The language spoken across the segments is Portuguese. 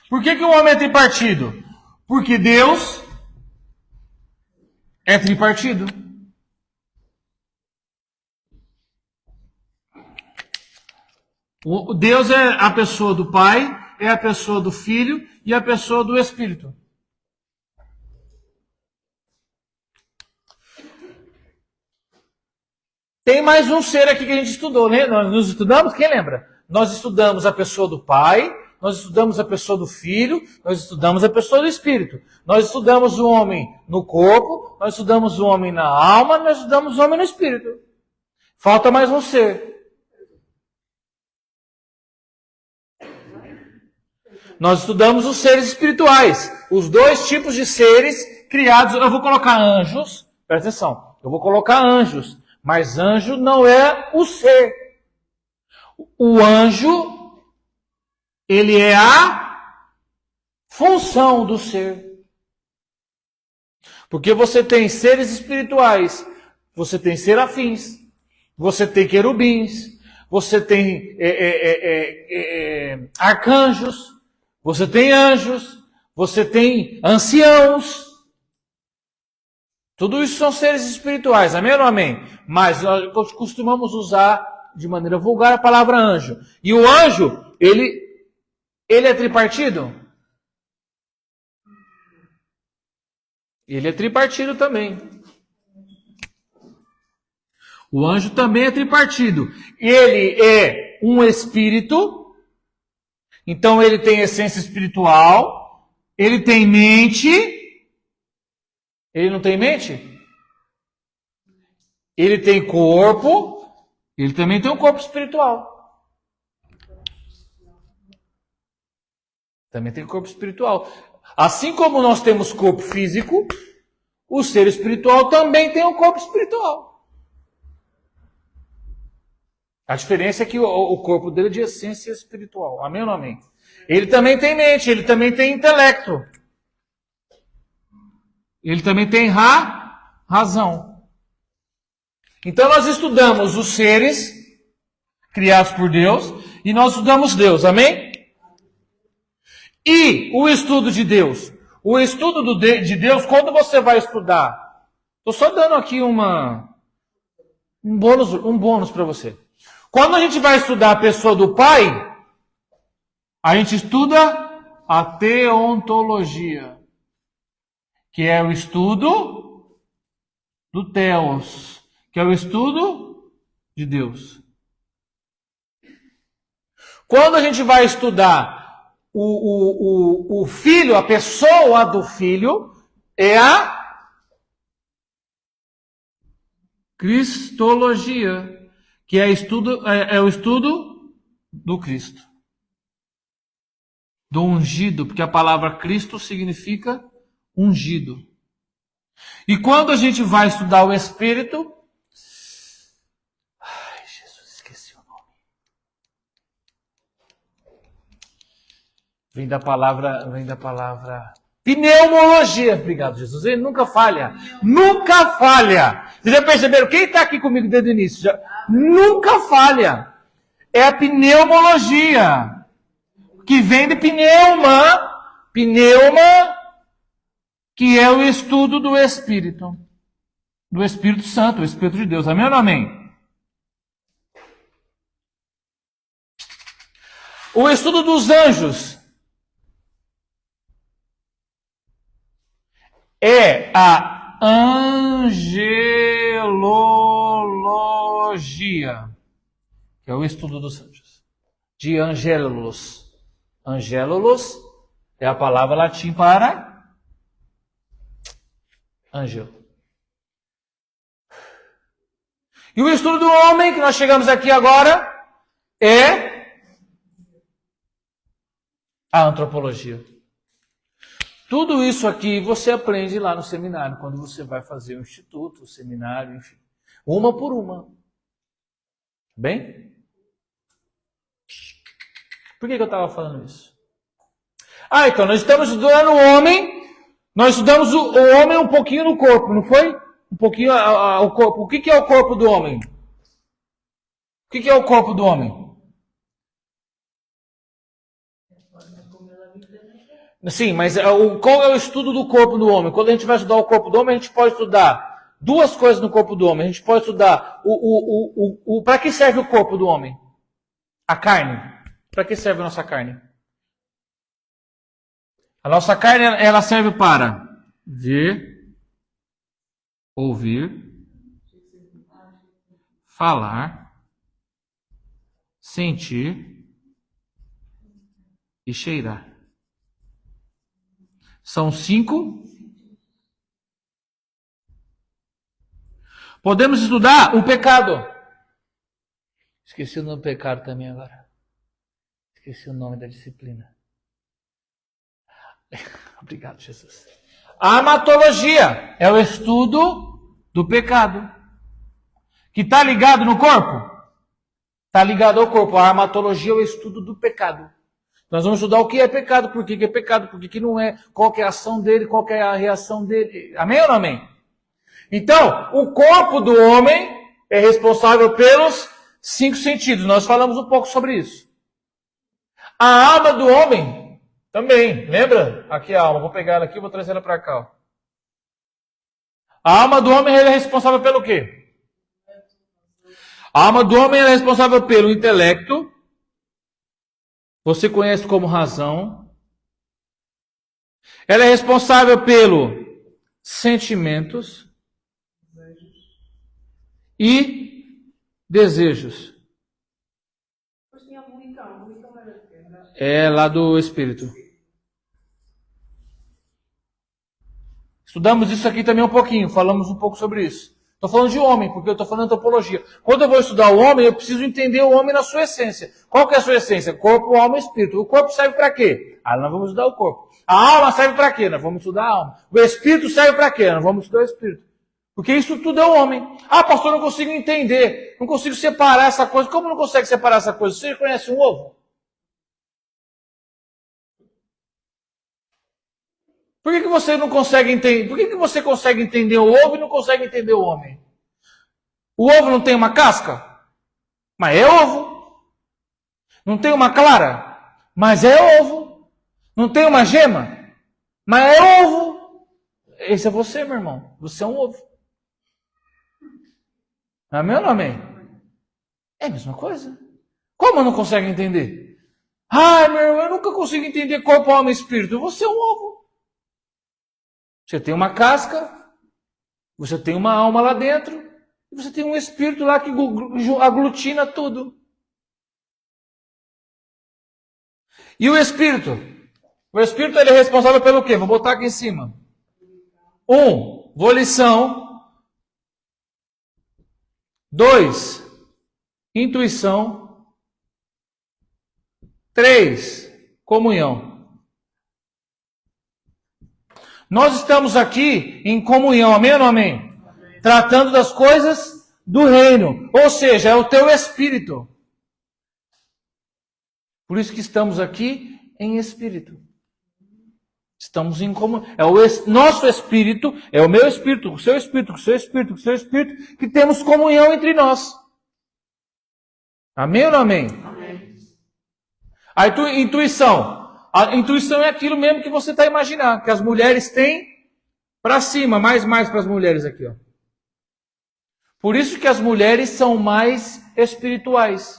Por que o homem é tripartido? Porque Deus é tripartido. Deus é a pessoa do Pai, é a pessoa do Filho e a pessoa do Espírito. Tem mais um ser aqui que a gente estudou, né? Nós nos estudamos, quem lembra? Nós estudamos a pessoa do Pai, nós estudamos a pessoa do Filho, nós estudamos a pessoa do Espírito. Nós estudamos o homem no corpo, nós estudamos o homem na alma, nós estudamos o homem no Espírito. Falta mais um ser. Nós estudamos os seres espirituais, os dois tipos de seres criados. Eu vou colocar anjos, presta atenção, eu vou colocar anjos, mas anjo não é o ser. O anjo, ele é a função do ser. Porque você tem seres espirituais, você tem serafins, você tem querubins, você tem arcanjos, você tem anjos, você tem anciãos. Tudo isso são seres espirituais, amém ou não amém? Mas nós costumamos usar de maneira vulgar a palavra anjo. E o anjo, ele é tripartido? Ele é tripartido também. O anjo também é tripartido. Ele é um espírito. Então ele tem essência espiritual, ele tem mente, ele não tem mente? Ele tem corpo, ele também tem um corpo espiritual. Também tem corpo espiritual. Assim como nós temos corpo físico, o ser espiritual também tem um corpo espiritual. A diferença é que o corpo dele é de essência espiritual. Amém ou não amém? Ele também tem mente, ele também tem intelecto. Ele também tem razão. Então nós estudamos os seres criados por Deus e nós estudamos Deus. Amém? E o estudo de Deus. O estudo de Deus, quando você vai estudar? Estou só dando aqui um bônus para você. Quando a gente vai estudar a pessoa do Pai, a gente estuda a teontologia, que é o estudo do Theos, que é o estudo de Deus. Quando a gente vai estudar o Filho, a pessoa do Filho, é a cristologia, que é o estudo do Cristo. Do ungido, porque a palavra Cristo significa ungido. E quando a gente vai estudar o Espírito... Ai, Jesus, esqueci o nome. Vem da palavra... Pneumologia. Obrigado, Jesus. Ele nunca falha. Nunca falha. Vocês já perceberam? Quem está aqui comigo desde o início? Nunca falha. É a pneumologia. Que vem de pneuma. Pneuma, que é o estudo do Espírito. Do Espírito Santo, o Espírito de Deus. Amém ou não amém? O estudo dos anjos é a angelologia, que é o estudo dos anjos. De angelos. Angelos é a palavra latim para anjo. E o estudo do homem, que nós chegamos aqui agora, é a antropologia. Tudo isso aqui você aprende lá no seminário, quando você vai fazer o instituto, o seminário, enfim. Uma por uma. Bem? Por que eu estava falando isso? Então nós estamos estudando o homem, nós estudamos o homem um pouquinho no corpo, não foi? Um pouquinho o corpo. O que é o corpo do homem? O que é o corpo do homem? Sim, mas qual é o estudo do corpo do homem? Quando a gente vai estudar o corpo do homem, a gente pode estudar duas coisas no corpo do homem. A gente pode estudar para que serve o corpo do homem? A carne. Para que serve a nossa carne? A nossa carne, ela serve para ver, ouvir, falar, sentir e cheirar. São 5. Podemos estudar o pecado. Esqueci o nome do pecado também agora. Esqueci o nome da disciplina. Obrigado, Jesus. A amatologia é o estudo do pecado. Que está ligado no corpo? Está ligado ao corpo. A amatologia é o estudo do pecado. Nós vamos estudar o que é pecado, por que é pecado, por que não é, qual que é a ação dele, qual que é a reação dele. Amém ou não amém? Então, o corpo do homem é responsável pelos 5 sentidos. Nós falamos um pouco sobre isso. A alma do homem também. Lembra? Aqui a alma. Vou pegar ela aqui e vou trazer ela para cá. Ó. A alma do homem é responsável pelo quê? A alma do homem é responsável pelo intelecto. Você conhece como razão. Ela é responsável pelos sentimentos e desejos. É lá do espírito. Estudamos isso aqui também um pouquinho, falamos um pouco sobre isso. Estou falando de homem, porque eu estou falando de antropologia. Quando eu vou estudar o homem, eu preciso entender o homem na sua essência. Qual que é a sua essência? Corpo, alma e espírito. O corpo serve para quê? Nós vamos estudar o corpo. A alma serve para quê? Nós vamos estudar a alma. O espírito serve para quê? Nós vamos estudar o espírito. Porque isso tudo é o homem. Pastor, eu não consigo entender. Não consigo separar essa coisa. Como não consegue separar essa coisa? Você conhece um ovo? Por que você não consegue entender? Por que você consegue entender o ovo e não consegue entender o homem? O ovo não tem uma casca? Mas é ovo. Não tem uma clara? Mas é ovo. Não tem uma gema? Mas é ovo. Esse é você, meu irmão. Você é um ovo. Amém ou não amém? É a mesma coisa. Como não consegue entender? Meu irmão, eu nunca consigo entender corpo, alma e espírito. Você é um ovo. Você tem uma casca, você tem uma alma lá dentro, e você tem um espírito lá que aglutina tudo. E o espírito? O espírito ele é responsável pelo quê? Vou botar aqui em cima. 1, volição. 2, intuição. 3, comunhão. Nós estamos aqui em comunhão, amém ou não amém? Tratando das coisas do reino. Ou seja, é o teu espírito. Por isso que estamos aqui em espírito. Estamos em comunhão. É o nosso espírito, é o meu espírito, o seu espírito, o seu espírito, o seu espírito, que temos comunhão entre nós. Amém ou não amém? Amém. A intuição. A intuição é aquilo mesmo que você está imaginando, que as mulheres têm para cima, mais para as mulheres aqui. Ó. Por isso que as mulheres são mais espirituais.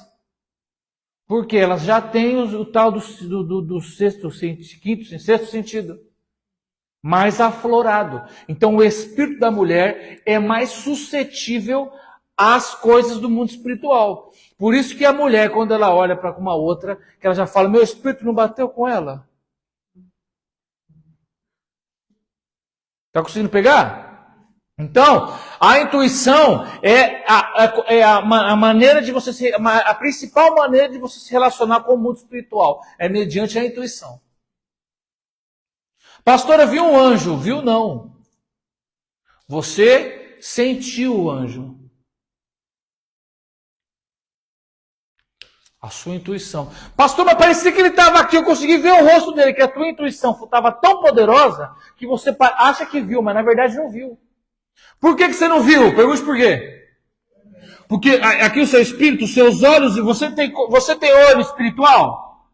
Porque elas já têm o tal do sexto sentido. Mais aflorado. Então o espírito da mulher é mais suscetível às coisas do mundo espiritual. Por isso que a mulher, quando ela olha para uma outra, que ela já fala, meu espírito não bateu com ela. Está conseguindo pegar? Então, a intuição é a maneira de você a principal maneira de você se relacionar com o mundo espiritual. É mediante a intuição. Pastora, viu um anjo? Viu não. Você sentiu o anjo. A sua intuição. Pastor, mas parecia que ele estava aqui, eu consegui ver o rosto dele, que a tua intuição estava tão poderosa que você acha que viu, mas na verdade não viu. Por que você não viu? Pergunte por quê. Porque aqui o seu espírito, os seus olhos, você tem olho espiritual?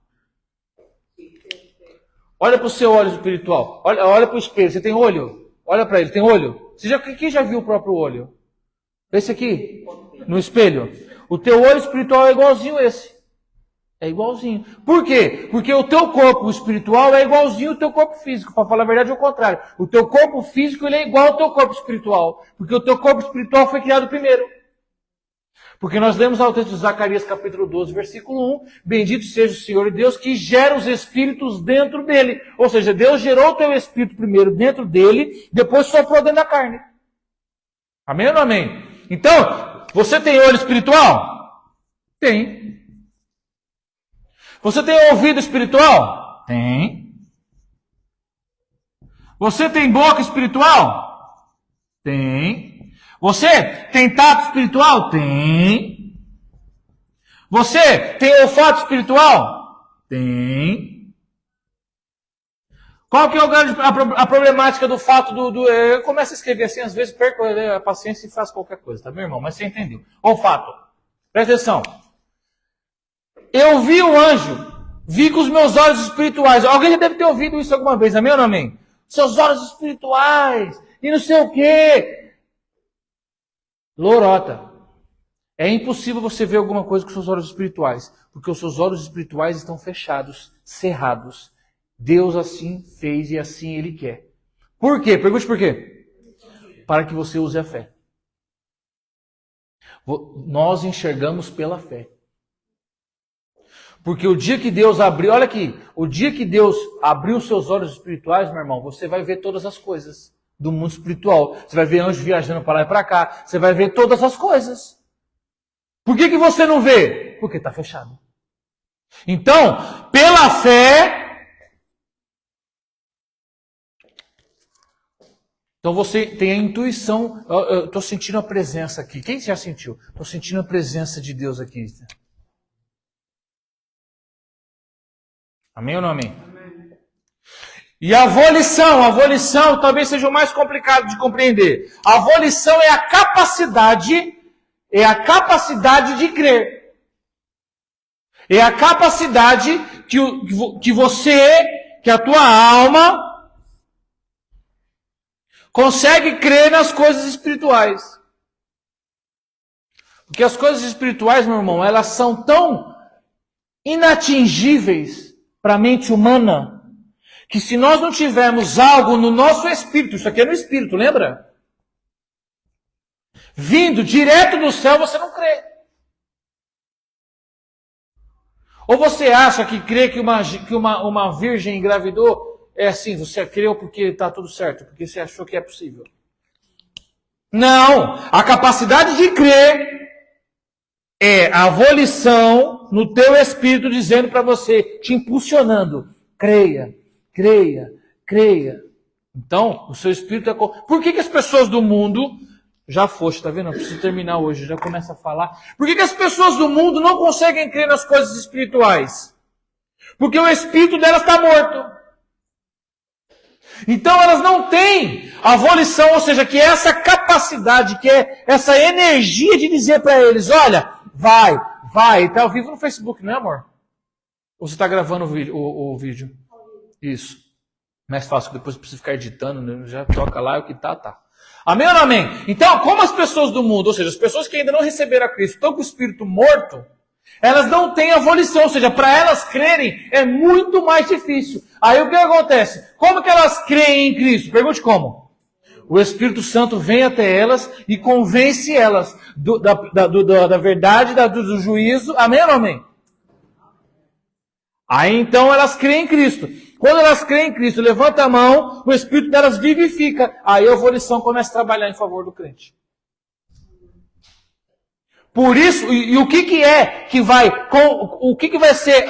Olha para o seu olho espiritual. Olha para o espelho. Você tem olho? Olha para ele. Tem olho? Quem já viu o próprio olho? Esse aqui? No espelho? O teu olho espiritual é igualzinho esse. É igualzinho. Por quê? Porque o teu corpo espiritual é igualzinho ao teu corpo físico. Para falar a verdade, é o contrário. O teu corpo físico ele é igual ao teu corpo espiritual. Porque o teu corpo espiritual foi criado primeiro. Porque nós lemos ao texto de Zacarias capítulo 12, versículo 1. Bendito seja o Senhor Deus que gera os espíritos dentro dele. Ou seja, Deus gerou o teu espírito primeiro dentro dele, depois soprou dentro da carne. Amém ou não amém? Então, você tem olho espiritual? Tem. Você tem ouvido espiritual? Tem. Você tem boca espiritual? Tem. Você tem tato espiritual? Tem. Você tem olfato espiritual? Tem. Qual que é a problemática do fato eu começo a escrever assim, às vezes perco a paciência e faço qualquer coisa, tá, meu irmão? Mas você entendeu. Olfato. Presta atenção. Eu vi o anjo, vi com os meus olhos espirituais. Alguém já deve ter ouvido isso alguma vez, amém ou não amém? Seus olhos espirituais, e não sei o quê. Lorota. É impossível você ver alguma coisa com seus olhos espirituais, porque os seus olhos espirituais estão fechados, cerrados. Deus assim fez e assim Ele quer. Por quê? Pergunte por quê. Para que você use a fé. Nós enxergamos pela fé. Porque o dia que Deus abriu, olha aqui, o dia que Deus abriu os seus olhos espirituais, meu irmão, você vai ver todas as coisas do mundo espiritual. Você vai ver anjos viajando para lá e para cá. Você vai ver todas as coisas. Por que você não vê? Porque está fechado. Então, pela fé... Então você tem a intuição. Eu estou sentindo a presença aqui. Quem já sentiu? Estou sentindo a presença de Deus aqui. Amém ou não amém? Amém. E a volição talvez seja o mais complicado de compreender. A volição é a capacidade de crer. É a capacidade que a tua alma consegue crer nas coisas espirituais. Porque as coisas espirituais, meu irmão, elas são tão inatingíveis para a mente humana, que se nós não tivermos algo no nosso espírito, isso aqui é no espírito, lembra? Vindo direto do céu, você não crê. Ou você acha que crê que uma virgem engravidou, é assim, você creu porque está tudo certo, porque você achou que é possível. Não! A capacidade de crer é a volição no teu espírito dizendo para você, te impulsionando. Creia, creia, creia. Então, o seu espírito é... Por que as pessoas do mundo... Já foste, tá vendo? Eu preciso terminar hoje, já começa a falar. Por que as pessoas do mundo não conseguem crer nas coisas espirituais? Porque o espírito delas está morto. Então elas não têm a volição, ou seja, que é essa capacidade, que é essa energia de dizer para eles, olha, vai, está ao vivo no Facebook, não é, amor? Ou você está gravando o vídeo? Isso. Mais fácil, depois precisa ficar editando, né? Já toca lá, o que tá. Amém ou não amém? Então, como as pessoas do mundo, ou seja, as pessoas que ainda não receberam a Cristo, estão com o espírito morto, elas não têm a volição, ou seja, para elas crerem é muito mais difícil. Aí o que acontece? Como que elas creem em Cristo? Pergunte como. O Espírito Santo vem até elas e convence elas da verdade, do juízo. Amém ou não amém? Aí então elas creem em Cristo. Quando elas creem em Cristo, levanta a mão, o Espírito delas vivifica. Aí a volição começa a trabalhar em favor do crente. Por isso, e o que é que vai, o que vai ser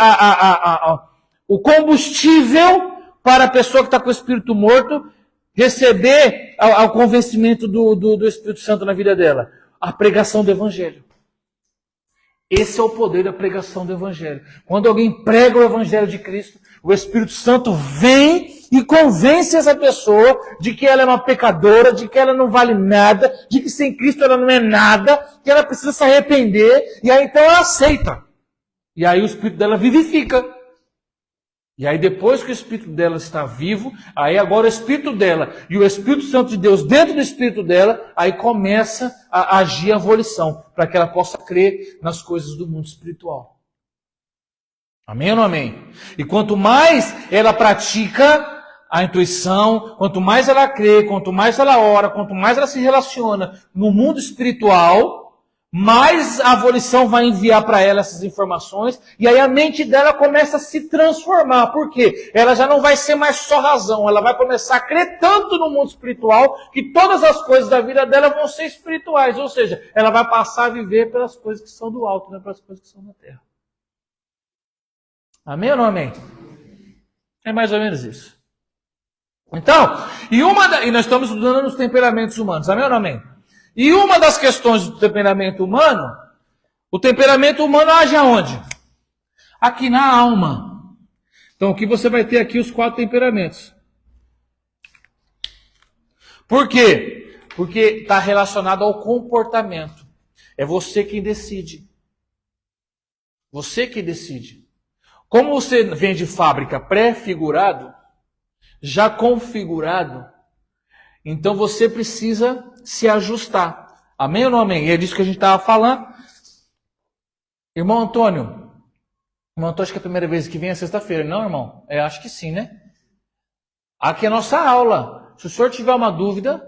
o combustível para a pessoa que está com o Espírito morto receber o convencimento do Espírito Santo na vida dela? A pregação do Evangelho. Esse é o poder da pregação do Evangelho. Quando alguém prega o Evangelho de Cristo, o Espírito Santo vem e convence essa pessoa de que ela é uma pecadora, de que ela não vale nada, de que sem Cristo ela não é nada, que ela precisa se arrepender, e aí então ela aceita. E aí o Espírito dela vivifica. E aí depois que o espírito dela está vivo, aí agora o espírito dela e o Espírito Santo de Deus dentro do espírito dela, aí começa a agir a volição, para que ela possa crer nas coisas do mundo espiritual. Amém ou não amém? E quanto mais ela pratica a intuição, quanto mais ela crê, quanto mais ela ora, quanto mais ela se relaciona no mundo espiritual, mais a volição vai enviar para ela essas informações, e aí a mente dela começa a se transformar. Por quê? Ela já não vai ser mais só razão, ela vai começar a crer tanto no mundo espiritual, que todas as coisas da vida dela vão ser espirituais, ou seja, ela vai passar a viver pelas coisas que são do alto, não pelas coisas que são da terra. Amém ou não amém? É mais ou menos isso. Então, e nós estamos estudando os temperamentos humanos, amém ou não amém? E uma das questões do temperamento humano, o temperamento humano age aonde? Aqui na alma. Então aqui você vai ter aqui os 4 temperamentos. Por quê? Porque está relacionado ao comportamento. É você quem decide. Você que decide. Como você vem de fábrica pré-figurado, já configurado, então você precisa se ajustar. Amém ou não amém? E é disso que a gente estava falando. Irmão Antônio, acho que é a primeira vez que vem é sexta-feira, não, irmão? Acho que sim, né? Aqui é a nossa aula. Se o senhor tiver uma dúvida,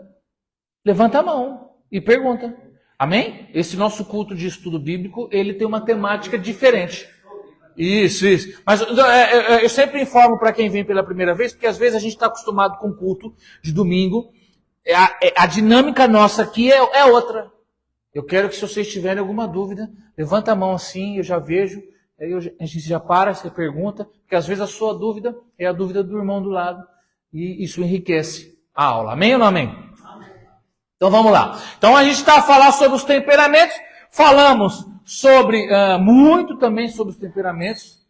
levanta a mão e pergunta. Amém? Esse nosso culto de estudo bíblico, ele tem uma temática diferente. Isso. Mas eu sempre informo para quem vem pela primeira vez, porque às vezes a gente está acostumado com culto de domingo. A dinâmica nossa aqui é outra. Eu quero que se vocês tiverem alguma dúvida, levanta a mão assim, eu já vejo, aí a gente já para, você pergunta, porque às vezes a sua dúvida é a dúvida do irmão do lado, e isso enriquece a aula. Amém ou não amém? Então vamos lá. Então a gente está a falar sobre os temperamentos, falamos sobre, muito também sobre os temperamentos,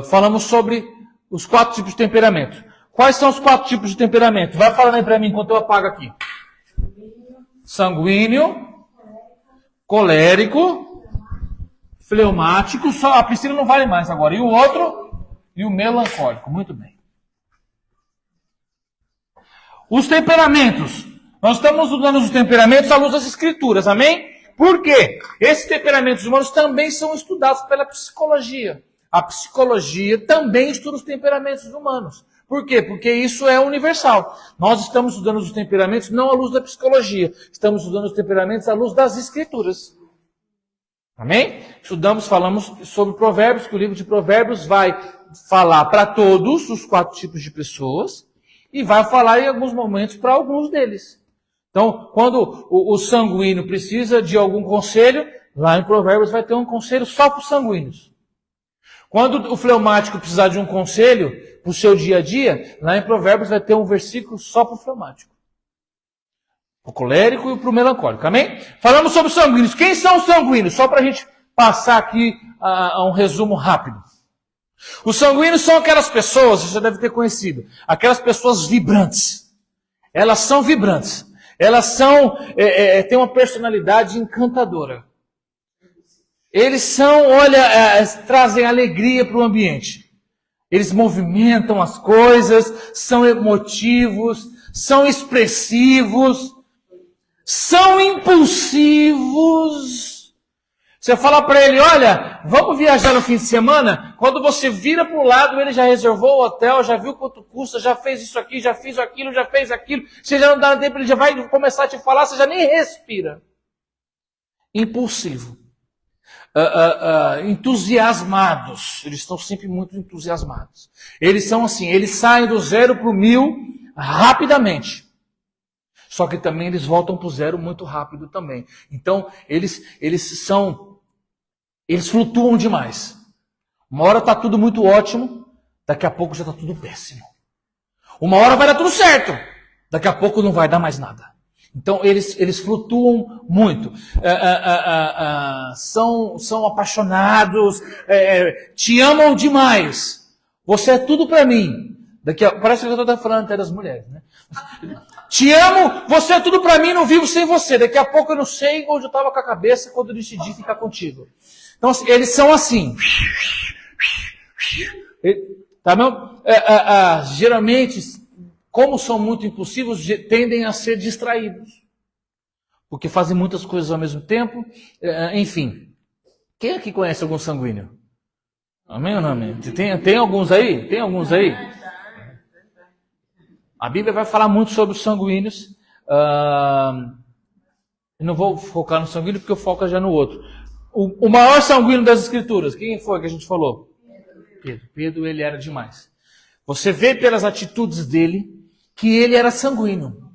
falamos sobre os 4 tipos de temperamento. Quais são os 4 tipos de temperamento? Vai falando aí para mim enquanto eu apago aqui. Sanguíneo, colérico, fleumático, só a Priscila não vale mais agora. E o outro? E o melancólico. Muito bem. Os temperamentos. Nós estamos estudando os temperamentos à luz das Escrituras, amém? Por quê? Esses temperamentos humanos também são estudados pela psicologia. A psicologia também estuda os temperamentos humanos. Por quê? Porque isso é universal. Nós estamos estudando os temperamentos não à luz da psicologia. Estamos estudando os temperamentos à luz das Escrituras. Amém? Falamos sobre Provérbios, que o livro de Provérbios vai falar para todos os 4 tipos de pessoas e vai falar em alguns momentos para alguns deles. Então, quando o sanguíneo precisa de algum conselho, lá em Provérbios vai ter um conselho só para os sanguíneos. Quando o fleumático precisar de um conselho para o seu dia a dia, lá em Provérbios vai ter um versículo só para o fleumático. O colérico e para o melancólico. Amém? Falamos sobre os sanguíneos. Quem são os sanguíneos? Só para a gente passar aqui a um resumo rápido. Os sanguíneos são aquelas pessoas, você já deve ter conhecido, aquelas pessoas vibrantes. Elas são vibrantes. Elas têm uma personalidade encantadora. Eles trazem alegria para o ambiente. Eles movimentam as coisas, são emotivos, são expressivos, são impulsivos. Você fala para ele, olha, vamos viajar no fim de semana? Quando você vira para o lado, ele já reservou o hotel, já viu quanto custa, já fez isso aqui, já fez aquilo, já fez aquilo. Você já não dá tempo, ele já vai começar a te falar, você já nem respira. Impulsivo. Entusiasmados. Eles estão sempre muito entusiasmados. Eles são assim, eles saem do 0 para o 1000 rapidamente. Só que também eles voltam para o 0 muito rápido também. Então, eles flutuam demais. Uma hora está tudo muito ótimo, daqui a pouco já está tudo péssimo. Uma hora vai dar tudo certo, daqui a pouco não vai dar mais nada. Então, eles flutuam muito. São apaixonados, te amam demais. Você é tudo para mim. Parece que eu estou falando até das mulheres, né? Te amo, você é tudo para mim, não vivo sem você. Daqui a pouco eu não sei onde eu estava com a cabeça quando eu decidi ficar contigo. Então, eles são assim. Tá bom? Geralmente, como são muito impulsivos, tendem a ser distraídos. Porque fazem muitas coisas ao mesmo tempo. Enfim. Quem aqui conhece algum sanguíneo? Amém ou não amém? Tem alguns aí? Tem alguns aí? A Bíblia vai falar muito sobre os sanguíneos. Eu não vou focar no sanguíneo porque eu foco já no outro. O maior sanguíneo das Escrituras, quem foi que a gente falou? Pedro. Pedro, ele era demais. Você vê pelas atitudes dele que ele era sanguíneo.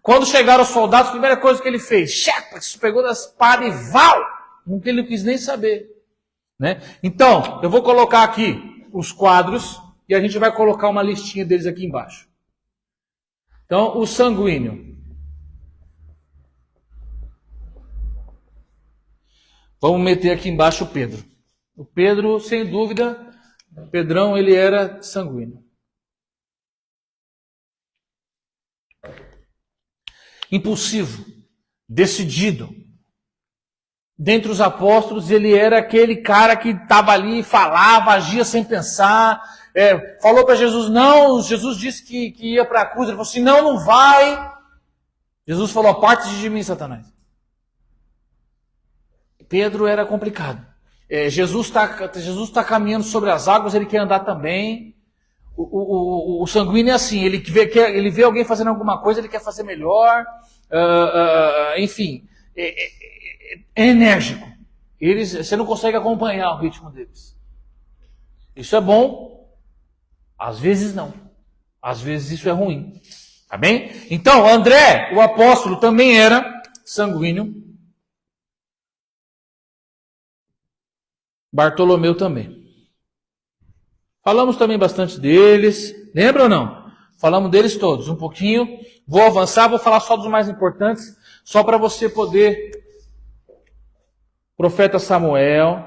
Quando chegaram os soldados, a primeira coisa que ele fez, pegou da espada e val! Nunca ele não quis nem saber. Né? Então, eu vou colocar aqui os quadros e a gente vai colocar uma listinha deles aqui embaixo. Então, o sanguíneo. Vamos meter aqui embaixo o Pedro. O Pedro, sem dúvida, Pedrão, ele era sanguíneo. Impulsivo, decidido. Dentre os apóstolos, ele era aquele cara que estava ali, falava, agia sem pensar. Falou para Jesus, não. Jesus disse que ia para a cruz. Ele falou assim, não vai. Jesus falou, aparte-te de mim, Satanás. Pedro era complicado. Jesus está caminhando sobre as águas, ele quer andar também. O sanguíneo é assim, ele vê alguém fazendo alguma coisa, ele quer fazer melhor. Enfim, é enérgico. Você não consegue acompanhar o ritmo deles. Isso é bom, às vezes não. Às vezes isso é ruim. Tá bem? Então, André, o apóstolo, também era sanguíneo. Bartolomeu também. Falamos também bastante deles. Lembra ou não? Falamos deles todos, um pouquinho. Vou avançar, vou falar só dos mais importantes, só para você poder... Profeta Samuel.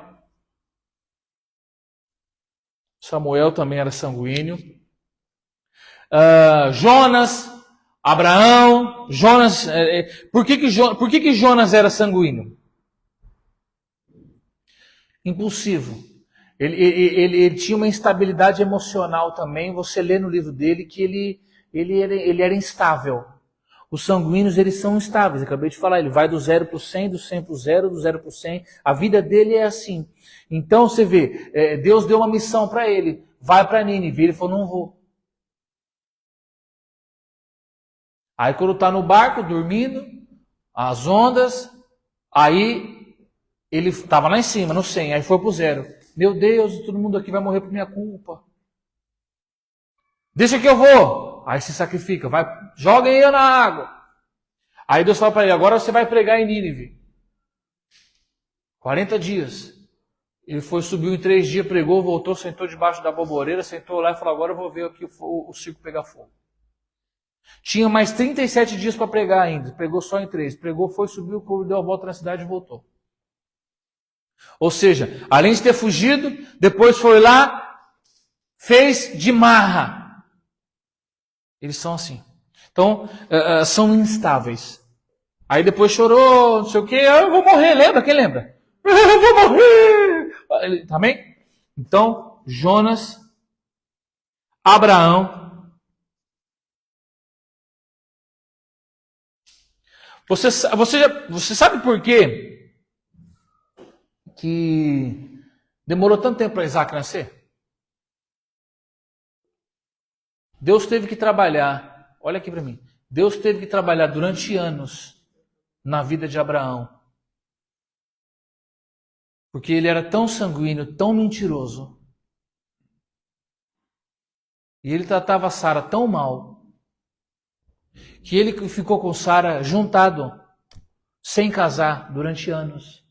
Samuel também era sanguíneo. Jonas, Abraão, Jonas. Por que Jonas era sanguíneo? Impulsivo. Ele tinha uma instabilidade emocional também. Você lê no livro dele que ele era instável. Os sanguíneos, eles são instáveis. Eu acabei de falar, ele vai do 0 para o 100, do 100 para o 0, do 0 para o 100. A vida dele é assim. Então, você vê, Deus deu uma missão para ele. Vai para Nínive. Ele falou, não vou. Aí, quando está no barco, dormindo, as ondas, aí ele estava lá em cima, no 100, aí foi para o 0. Meu Deus, todo mundo aqui vai morrer por minha culpa. Deixa que eu vou. Aí se sacrifica, joga eu na água. Aí Deus fala para ele, agora você vai pregar em Nínive. 40 dias. Ele subiu em 3 dias, pregou, voltou, sentou debaixo da boboreira, sentou lá e falou, agora eu vou ver aqui o circo pegar fogo. Tinha mais 37 dias para pregar ainda, pregou só em 3. Pregou, subiu, deu a volta na cidade e voltou. Ou seja, além de ter fugido, depois foi lá, fez de marra. Eles são assim. Então, são instáveis. Aí depois chorou, não sei o quê. Eu vou morrer, lembra? Quem lembra? Eu vou morrer. Tá bem? Então, Jonas, Abraão. Você sabe por quê que demorou tanto tempo para Isaac nascer? Deus teve que trabalhar, olha aqui para mim, Deus teve que trabalhar durante anos na vida de Abraão. Porque ele era tão sanguíneo, tão mentiroso. E ele tratava Sara tão mal, que ele ficou com Sara juntado, sem casar, durante anos.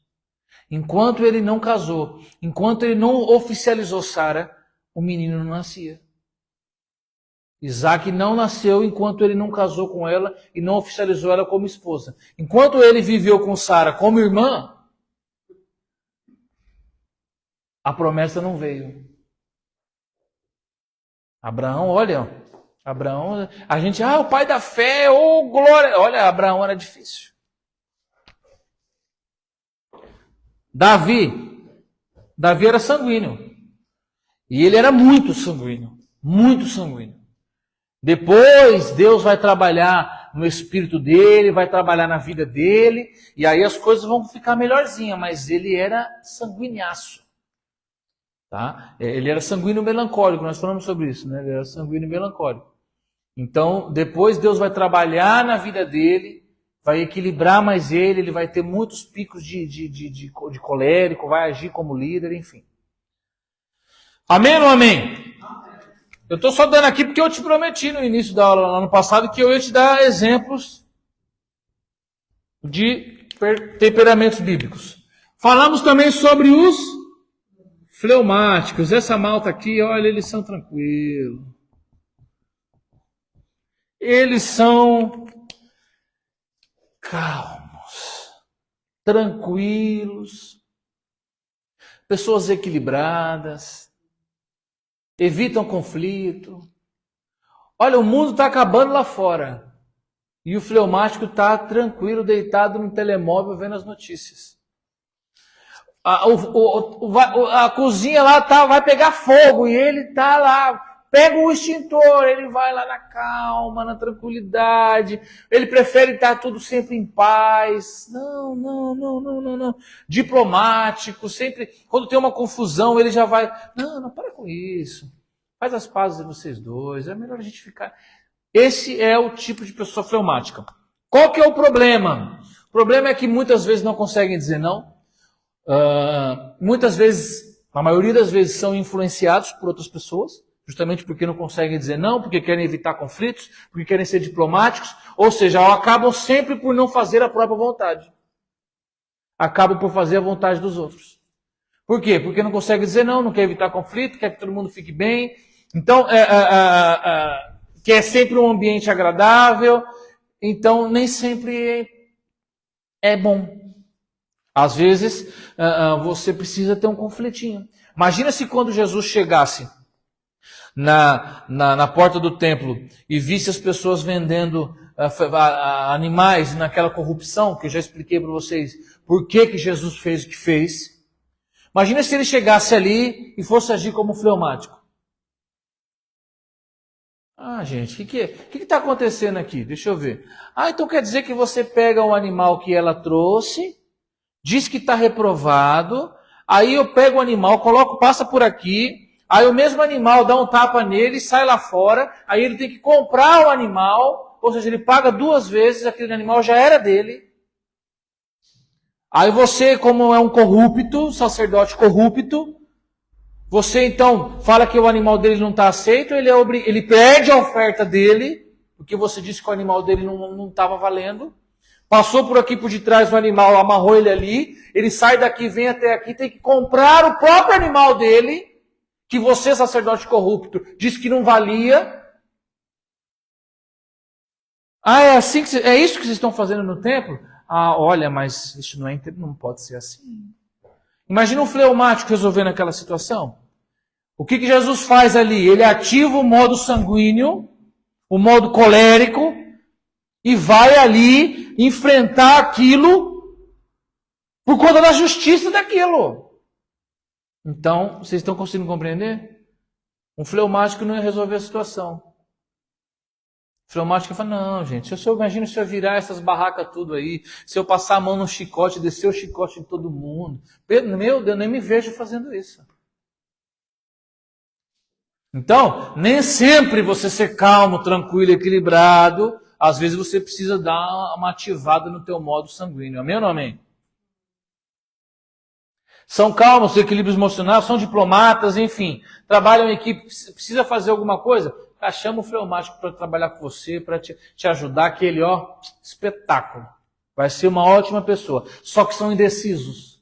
Enquanto ele não casou, enquanto ele não oficializou Sara, o menino não nascia. Isaac não nasceu enquanto ele não casou com ela e não oficializou ela como esposa. Enquanto ele viveu com Sara como irmã, a promessa não veio. Abraão, olha, a gente, o pai da fé, glória. Olha, Abraão era difícil. Davi era sanguíneo. E ele era muito sanguíneo, muito sanguíneo. Depois Deus vai trabalhar no espírito dele, vai trabalhar na vida dele, e aí as coisas vão ficar melhorzinhas, mas ele era sanguinhaço. Tá? Ele era sanguíneo melancólico, nós falamos sobre isso, né? Ele era sanguíneo melancólico. Então, depois Deus vai trabalhar na vida dele, vai equilibrar mais ele vai ter muitos picos de colérico, vai agir como líder, enfim. Amém ou não amém? Eu estou só dando aqui porque eu te prometi no início da aula, no ano passado, que eu ia te dar exemplos de temperamentos bíblicos. Falamos também sobre os fleumáticos. Essa malta aqui, olha, eles são tranquilos. Eles são calmos, tranquilos, pessoas equilibradas, evitam conflito. Olha, o mundo está acabando lá fora. E o fleumático está tranquilo, deitado no telemóvel, vendo as notícias. A cozinha lá vai pegar fogo e ele está lá. Pega o extintor, ele vai lá na calma, na tranquilidade. Ele prefere estar tudo sempre em paz. Não. Diplomático, sempre. Quando tem uma confusão, ele já vai. Não, para com isso. Faz as pazes de vocês dois. É melhor a gente ficar. Esse é o tipo de pessoa fleumática. Qual que é o problema? O problema é que muitas vezes não conseguem dizer não. Muitas vezes, a maioria das vezes, são influenciados por outras pessoas. Justamente porque não conseguem dizer não, porque querem evitar conflitos, porque querem ser diplomáticos, ou seja, acabam sempre por não fazer a própria vontade. Acabam por fazer a vontade dos outros. Por quê? Porque não conseguem dizer não, não quer evitar conflito, quer que todo mundo fique bem. Então, quer sempre um ambiente agradável. Então, nem sempre é bom. Às vezes, você precisa ter um conflitinho. Imagina se quando Jesus chegasse na porta do templo e visse as pessoas vendendo animais naquela corrupção, que eu já expliquei para vocês por que Jesus fez o que fez. Imagina se ele chegasse ali e fosse agir como fleumático. Gente, o que está acontecendo aqui? Deixa eu ver. Então quer dizer que você pega o animal que ela trouxe, diz que está reprovado, aí eu pego o animal, passa por aqui, aí o mesmo animal dá um tapa nele, sai lá fora, aí ele tem que comprar o animal, ou seja, ele paga 2 vezes, aquele animal já era dele. Aí você, como é um corrupto, sacerdote corrupto, você então fala que o animal dele não está aceito, ele perde a oferta dele, porque você disse que o animal dele não estava valendo. Passou por aqui por detrás do animal, amarrou ele ali, ele sai daqui, vem até aqui, tem que comprar o próprio animal dele, que você, sacerdote corrupto, disse que não valia. É isso que vocês estão fazendo no templo? Olha, mas isso não pode ser assim. Imagina um fleumático resolvendo aquela situação. O que Jesus faz ali? Ele ativa o modo sanguíneo, o modo colérico, e vai ali enfrentar aquilo por conta da justiça daquilo. Então, vocês estão conseguindo compreender? Um fleumático não ia resolver a situação. O fleumático fala, não, gente, imagina se eu virar essas barracas tudo aí, se eu passar a mão no chicote, descer o chicote de todo mundo. Meu Deus, nem me vejo fazendo isso. Então, nem sempre você ser calmo, tranquilo, equilibrado, às vezes você precisa dar uma ativada no teu modo sanguíneo. Amém ou não amém? São calmos, equilíbrio emocional, são diplomatas, enfim. Trabalham em equipe, precisa fazer alguma coisa? Chama o fleumático para trabalhar com você, para te ajudar, que ele, espetáculo. Vai ser uma ótima pessoa. Só que são indecisos.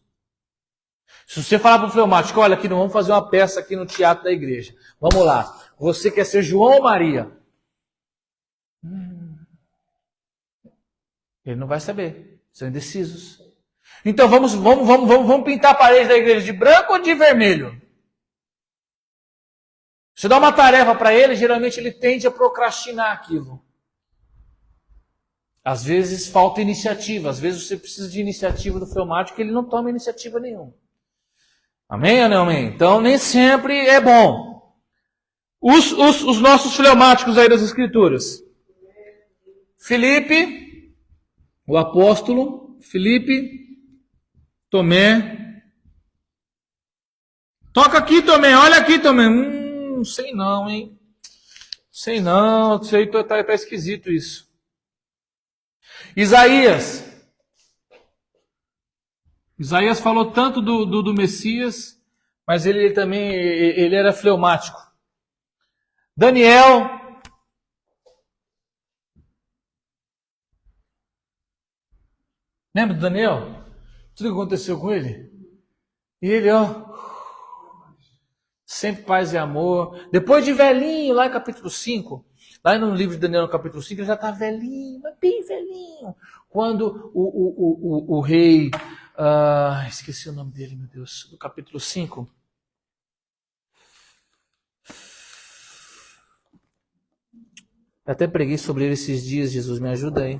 Se você falar para o fleumático, olha, aqui não vamos fazer uma peça aqui no teatro da igreja. Vamos lá. Você quer ser João ou Maria? Ele não vai saber. São indecisos. Então vamos pintar a parede da igreja de branco ou de vermelho? Você dá uma tarefa para ele, geralmente ele tende a procrastinar aquilo. Às vezes falta iniciativa, às vezes você precisa de iniciativa do fleumático, ele não toma iniciativa nenhuma. Amém ou não amém? Então, nem sempre é bom. Os nossos fleumáticos aí das Escrituras. Filipe, o apóstolo, Filipe, Tomé. Toca aqui, Tomé, olha aqui, Tomé. Sei não, hein? Sei não, sei, tá esquisito isso. Isaías. Isaías falou tanto do Messias, mas ele também ele era fleumático. Daniel. Lembra do Daniel? Tudo que aconteceu com ele? E ele, sempre paz e amor. Depois de velhinho, lá em capítulo 5, lá no livro de Daniel, no capítulo 5, ele já está velhinho, bem velhinho. Quando o rei... esqueci o nome dele, meu Deus. Do capítulo 5. Eu até preguei sobre ele esses dias, Jesus, me ajuda aí.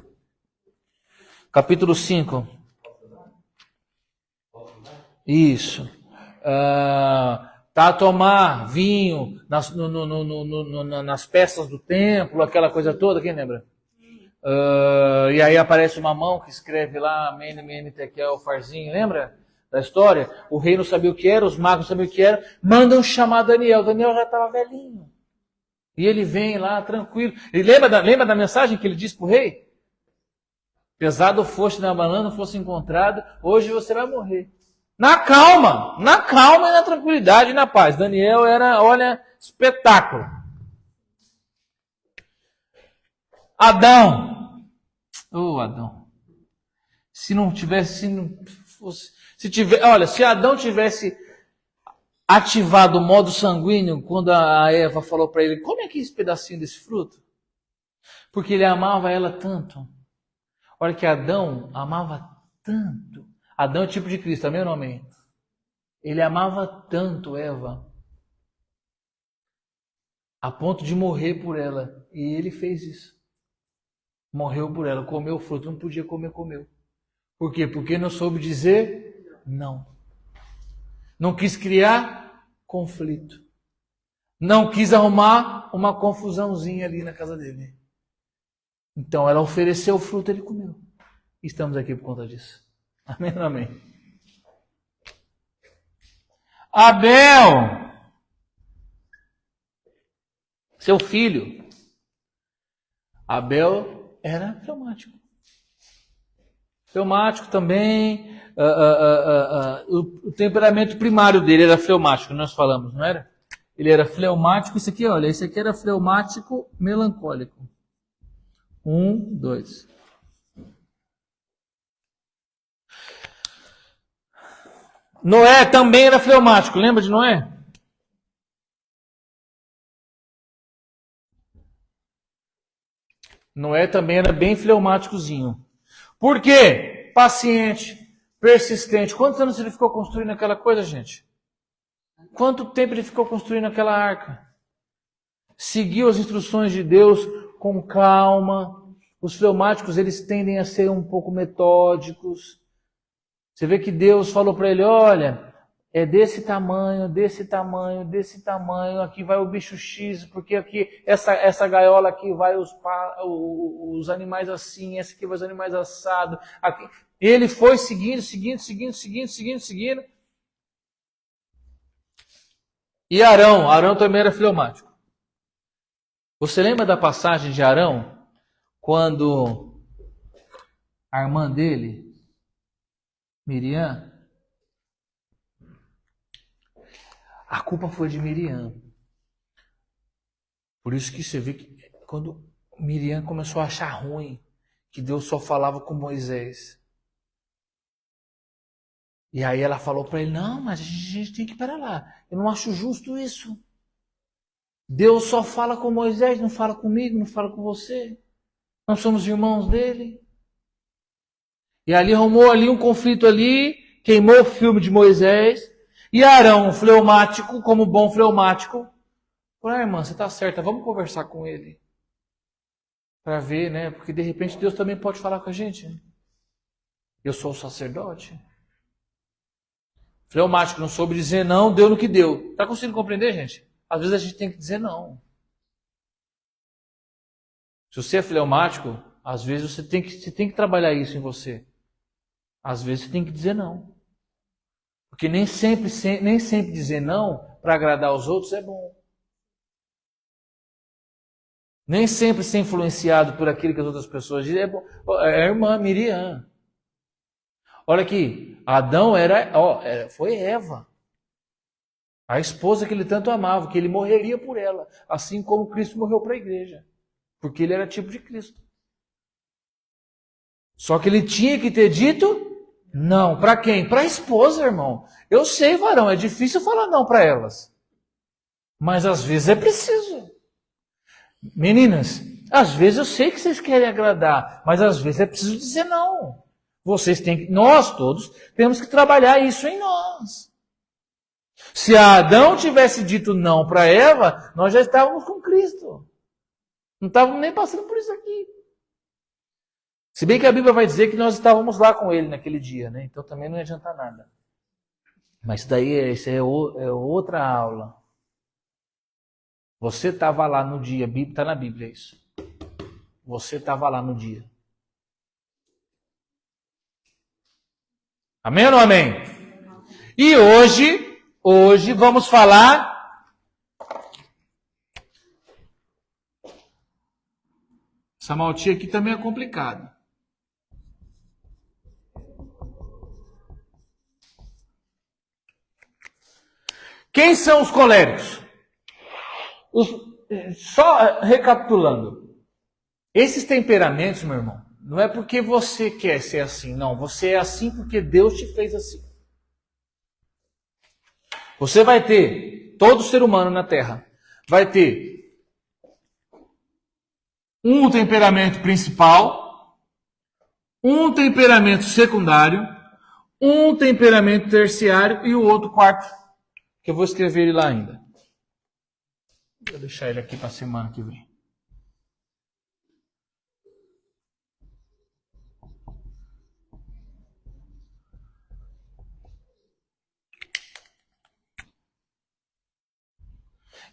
Capítulo 5. Isso. Tá a tomar vinho nas peças do templo, aquela coisa toda, quem lembra? E aí aparece uma mão que escreve lá, Mene, Mene, Tekel, Farzinho, lembra da história? O rei não sabia o que era, os magos não sabiam o que era, mandam chamar Daniel. Daniel já estava velhinho. E ele vem lá, tranquilo. E lembra da mensagem que ele disse para o rei? Pesado foste na banana, fosse encontrado, hoje você vai morrer. Na calma e na tranquilidade e na paz. Daniel era, olha, espetáculo. Adão. Adão. Se Adão tivesse ativado o modo sanguíneo quando a Eva falou para ele, come aqui esse pedacinho desse fruto. Porque ele amava ela tanto. Olha que Adão amava tanto. Adão é o tipo de Cristo, amém ou não amém? Ele amava tanto Eva, a ponto de morrer por ela. E ele fez isso. Morreu por ela, comeu o fruto, não podia comer, comeu. Por quê? Porque não soube dizer não. Não quis criar conflito. Não quis arrumar uma confusãozinha ali na casa dele. Então ela ofereceu o fruto, ele comeu. Estamos aqui por conta disso. Amém ou amém? Abel, seu filho. Abel era fleumático. Fleumático também. O temperamento primário dele era fleumático, nós falamos, não era? Ele era fleumático. Isso aqui, olha, esse aqui era fleumático melancólico. 1, 2. Noé também era fleumático, lembra de Noé? Noé também era bem fleumáticozinho. Por quê? Paciente, persistente. Quantos anos ele ficou construindo aquela coisa, gente? Quanto tempo ele ficou construindo aquela arca? Seguiu as instruções de Deus com calma. Os fleumáticos, eles tendem a ser um pouco metódicos. Você vê que Deus falou para ele, olha, é desse tamanho, aqui vai o bicho X, porque aqui essa gaiola aqui vai os animais assim, essa aqui vai os animais assados. Aqui. Ele foi seguindo. E Arão também era fleumático. Você lembra da passagem de Arão? Quando a irmã dele, Miriam, a culpa foi de Miriam. Por isso que você vê que quando Miriam começou a achar ruim que Deus só falava com Moisés. E aí ela falou para ele, não, mas a gente tem que ir para lá. Eu não acho justo isso. Deus só fala com Moisés, não fala comigo, não fala com você. Nós somos irmãos dele. E ali arrumou ali um conflito ali, queimou o filme de Moisés. E Arão, fleumático, como bom fleumático, falou, irmã, você está certa, vamos conversar com ele. Para ver, né? Porque de repente Deus também pode falar com a gente. Eu sou o sacerdote. Fleumático, não soube dizer não, deu no que deu. Está conseguindo compreender, gente? Às vezes a gente tem que dizer não. Se você é fleumático, às vezes você tem que trabalhar isso em você. Às vezes você tem que dizer não. Porque nem sempre dizer não para agradar os outros é bom. Nem sempre ser influenciado por aquilo que as outras pessoas dizem é bom. É a irmã Miriam. Olha aqui, Adão foi Eva. A esposa que ele tanto amava, que ele morreria por ela. Assim como Cristo morreu para a igreja. Porque ele era tipo de Cristo. Só que ele tinha que ter dito não. Para quem? Para a esposa, irmão. Eu sei, varão, é difícil falar não para elas. Mas às vezes é preciso. Meninas, às vezes eu sei que vocês querem agradar, mas às vezes é preciso dizer não. Nós todos temos que trabalhar isso em nós. Se Adão tivesse dito não para Eva, nós já estávamos com Cristo. Não estávamos nem passando por isso aqui. Se bem que a Bíblia vai dizer que nós estávamos lá com ele naquele dia, né? Então também não ia adiantar nada. Mas isso é outra aula. Você estava lá no dia, está na Bíblia isso. Você estava lá no dia. Amém ou não amém? E hoje vamos falar. Essa maltia aqui também é complicada. Quem são os coléricos? Só recapitulando. Esses temperamentos, meu irmão, não é porque você quer ser assim, não. Você é assim porque Deus te fez assim. Você vai ter, todo ser humano na Terra, vai ter um temperamento principal, um temperamento secundário, um temperamento terciário e o outro quarto, que eu vou escrever ele lá ainda. Vou deixar ele aqui para a semana que vem.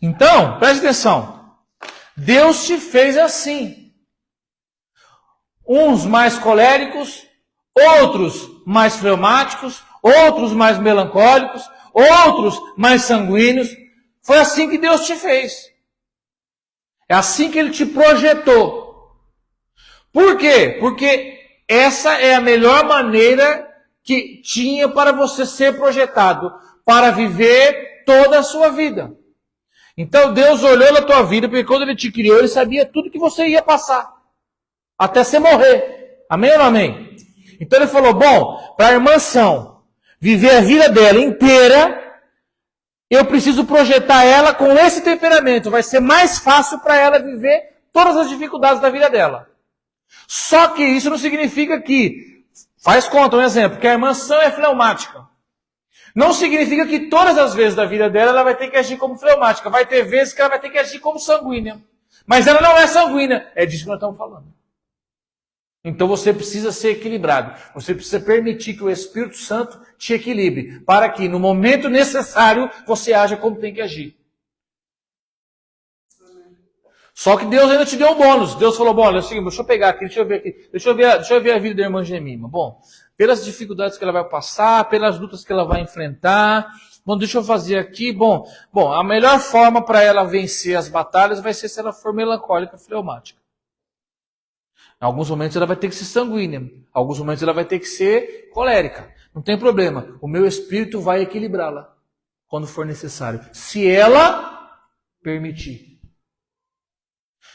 Então, preste atenção. Deus te fez assim. Uns mais coléricos, outros mais fleumáticos, outros mais melancólicos, outros mais sanguíneos. Foi assim que Deus te fez. É assim que Ele te projetou. Por quê? Porque essa é a melhor maneira que tinha para você ser projetado, para viver toda a sua vida. Então Deus olhou na tua vida, porque quando Ele te criou, Ele sabia tudo que você ia passar. Até você morrer. Amém ou não amém? Então Ele falou, bom, para a irmã São viver a vida dela inteira, eu preciso projetar ela com esse temperamento. Vai ser mais fácil para ela viver todas as dificuldades da vida dela. Só que isso não significa que, faz conta, um exemplo, que a irmã São é fleumática. Não significa que todas as vezes da vida dela ela vai ter que agir como fleumática. Vai ter vezes que ela vai ter que agir como sanguínea. Mas ela não é sanguínea. É disso que nós estamos falando. Então você precisa ser equilibrado. Você precisa permitir que o Espírito Santo te equilibre. Para que no momento necessário você haja como tem que agir. Só que Deus ainda te deu um bônus. Deus falou, bom, olha, é o seguinte, deixa eu pegar aqui, deixa eu ver a vida da irmã Gemima. Bom, pelas dificuldades que ela vai passar, pelas lutas que ela vai enfrentar. Bom, deixa eu fazer aqui. Bom, a melhor forma para ela vencer as batalhas vai ser se ela for melancólica, fleumática. Em alguns momentos ela vai ter que ser sanguínea. Em alguns momentos ela vai ter que ser colérica. Não tem problema. O meu espírito vai equilibrá-la quando for necessário. Se ela permitir.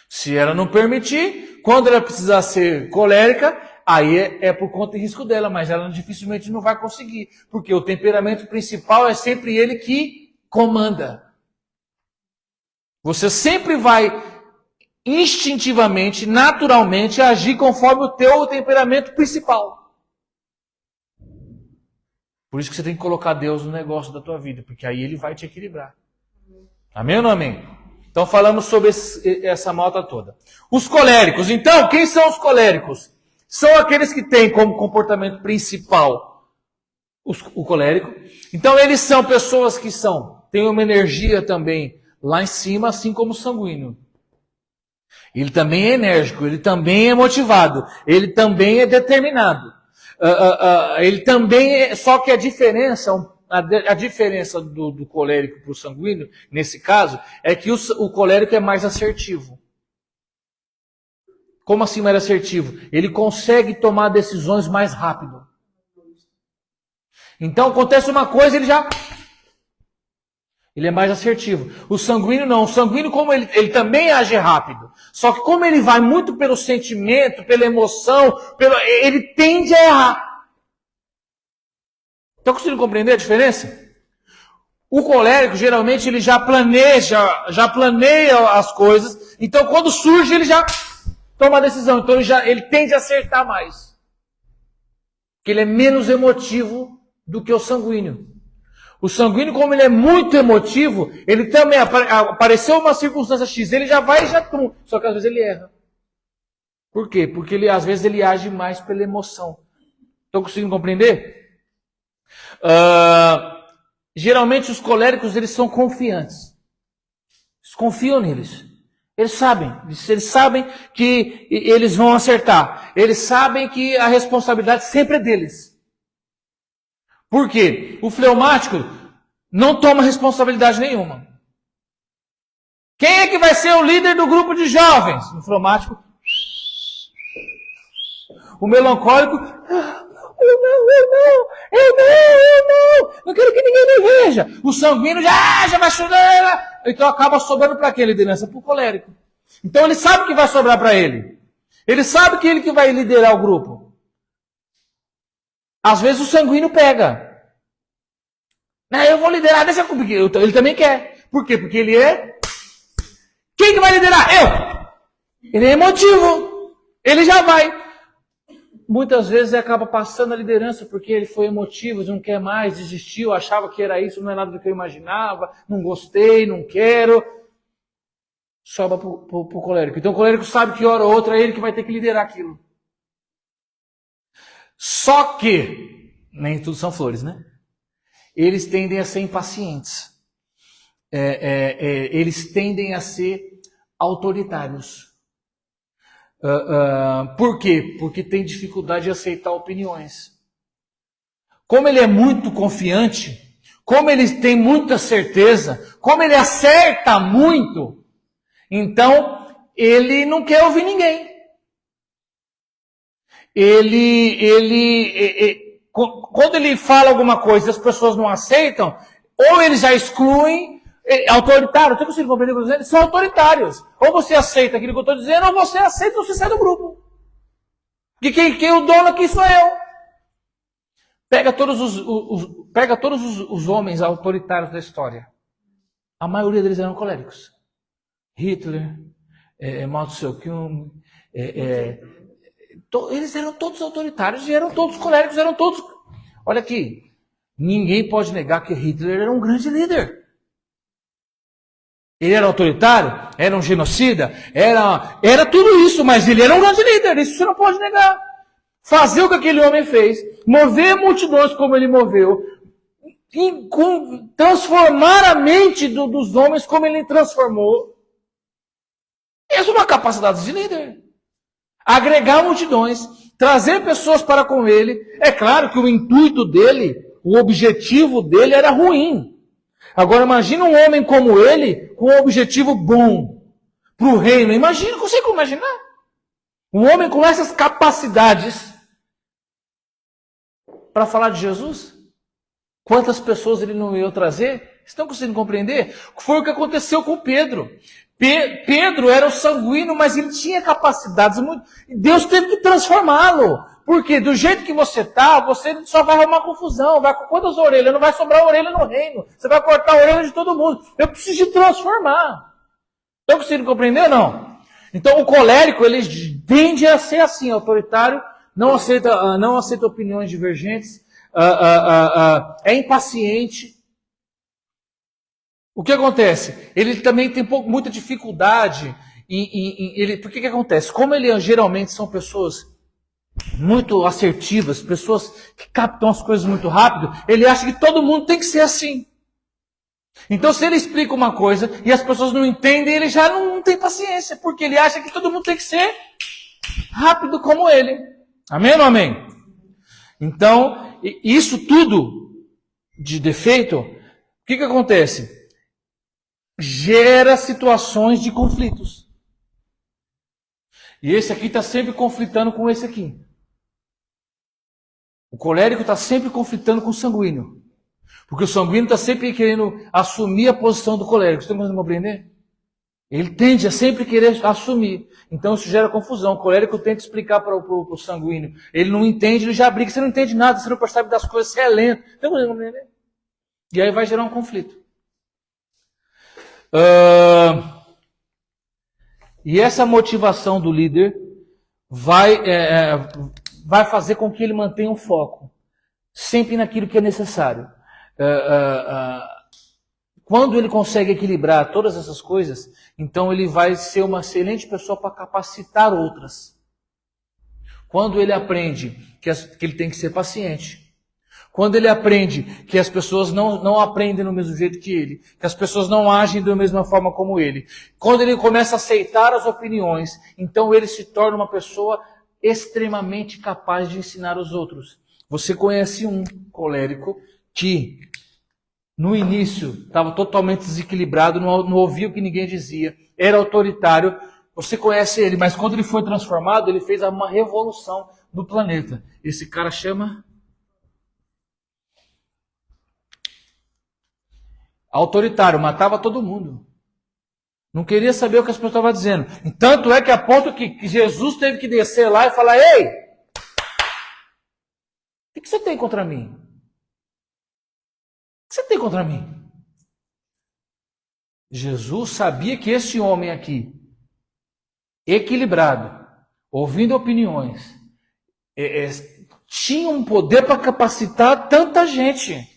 Se ela não permitir, quando ela precisar ser colérica, aí é por conta e risco dela, mas ela dificilmente não vai conseguir, porque o temperamento principal é sempre ele que comanda. Você sempre vai instintivamente, naturalmente, agir conforme o teu temperamento principal. Por isso que você tem que colocar Deus no negócio da tua vida, porque aí Ele vai te equilibrar. Amém ou não amém? Então falamos sobre essa malta toda. Os coléricos. Então, quem são os coléricos? São aqueles que têm como comportamento principal o colérico. Então eles são pessoas que têm uma energia também lá em cima, assim como o sanguíneo. Ele também é enérgico, ele também é motivado, ele também é determinado. Ele também é, só que a diferença do colérico para o sanguíneo, nesse caso, é que o colérico é mais assertivo. Como assim mais assertivo? Ele consegue tomar decisões mais rápido. Então acontece uma coisa, ele é mais assertivo. O sanguíneo não. O sanguíneo, como ele também age rápido. Só que como ele vai muito pelo sentimento, pela emoção, ele tende a errar. Estão conseguindo compreender a diferença? O colérico, geralmente, ele já planeia as coisas. Então, quando surge, ele já toma a decisão. Então, ele tende a acertar mais. Porque ele é menos emotivo do que o sanguíneo. O sanguíneo, como ele é muito emotivo, ele também apareceu uma circunstância X, ele já vai e já trum. Só que às vezes ele erra. Por quê? Porque às vezes ele age mais pela emoção. Estão conseguindo compreender? Geralmente os coléricos, eles são confiantes. Eles confiam neles. Eles sabem que eles vão acertar. Eles sabem que a responsabilidade sempre é deles. Por quê? O fleumático não toma responsabilidade nenhuma. Quem é que vai ser o líder do grupo de jovens? O fleumático. O melancólico. Eu não quero que ninguém me veja. O sanguíneo já vai chorar. Então acaba sobrando para quem a liderança? Para o colérico. Então ele sabe que vai sobrar para ele. Ele sabe que ele que vai liderar o grupo. Às vezes o sanguíneo pega. Eu vou liderar, deixa comigo. Ele também quer. Por quê? Porque ele é... Quem que vai liderar? Eu! Ele é emotivo. Ele já vai. Muitas vezes ele acaba passando a liderança porque ele foi emotivo, não quer mais, desistiu, achava que era isso, não é nada do que eu imaginava, não gostei, não quero. Sobra para o colérico. Então o colérico sabe que hora ou outra é ele que vai ter que liderar aquilo. Só que, nem tudo são flores, né? Eles tendem a ser impacientes. Eles tendem a ser autoritários. Por quê? Porque tem dificuldade de aceitar opiniões. Como ele é muito confiante, como ele tem muita certeza, como ele acerta muito, então ele não quer ouvir ninguém. Quando ele fala alguma coisa e as pessoas não aceitam, ou eles já excluem, autoritário, tem que você compreender o que eu estou dizendo? Eles são autoritários. Ou você aceita aquilo que eu estou dizendo, ou você aceita ou você sai do grupo. E quem o dono aqui sou eu. Pega todos os homens autoritários da história. A maioria deles eram coléricos. Hitler, Mao Tse-tung, eles eram todos autoritários e eram todos coléricos, eram todos... Olha aqui, ninguém pode negar que Hitler era um grande líder. Ele era autoritário, era um genocida, era tudo isso, mas ele era um grande líder, isso você não pode negar. Fazer o que aquele homem fez, mover multidões como ele moveu, transformar a mente dos homens como ele transformou. Isso é uma capacidade de líder. Agregar multidões, trazer pessoas para com ele. É claro que o intuito dele, o objetivo dele era ruim. Agora imagina um homem como ele, com um objetivo bom para o reino. Imagina, consegue imaginar? Um homem com essas capacidades para falar de Jesus? Quantas pessoas ele não ia trazer? Estão conseguindo compreender? Foi o que aconteceu com Pedro. Pedro era o sanguíneo, mas ele tinha capacidades muito... Deus teve que transformá-lo. Porque do jeito que você está, você só vai arrumar confusão. Vai com quantas orelhas? Não vai sobrar orelha no reino. Você vai cortar a orelha de todo mundo. Eu preciso de transformar. Estão conseguindo compreender ou não? Então o colérico, ele tende a ser assim, autoritário, não aceita opiniões divergentes, é impaciente. O que acontece? Ele também tem muita dificuldade por que acontece? Como geralmente são pessoas muito assertivas, pessoas que captam as coisas muito rápido, ele acha que todo mundo tem que ser assim. Então, se ele explica uma coisa e as pessoas não entendem, ele já não tem paciência, porque ele acha que todo mundo tem que ser rápido como ele. Amém ou não amém? Então, isso tudo de defeito, o que acontece? Gera situações de conflitos. E esse aqui está sempre conflitando com esse aqui. O colérico está sempre conflitando com o sanguíneo. Porque o sanguíneo está sempre querendo assumir a posição do colérico. Você está conseguindo compreender? Ele tende a sempre querer assumir. Então isso gera confusão. O colérico tenta explicar para o sanguíneo. Ele não entende, ele já briga. Você não entende nada, você não percebe das coisas, você é lento. Você está conseguindo compreender? E aí vai gerar um conflito. E essa motivação do líder vai fazer com que ele mantenha um foco. Sempre naquilo que é necessário. Quando ele consegue equilibrar todas essas coisas, então ele vai ser uma excelente pessoa para capacitar outras. Quando ele aprende que ele tem que ser paciente, quando ele aprende que as pessoas não aprendem do mesmo jeito que ele, que as pessoas não agem da mesma forma como ele, quando ele começa a aceitar as opiniões, então ele se torna uma pessoa extremamente capaz de ensinar os outros. Você conhece um colérico que no início estava totalmente desequilibrado, não ouvia o que ninguém dizia, era autoritário. Você conhece ele, mas quando ele foi transformado, ele fez uma revolução no planeta. Esse cara chama autoritário, matava todo mundo. Não queria saber o que as pessoas estavam dizendo. E tanto é que a ponto que Jesus teve que descer lá e falar: ei, o que você tem contra mim? O que você tem contra mim? Jesus sabia que esse homem aqui, equilibrado, ouvindo opiniões, tinha um poder para capacitar tanta gente.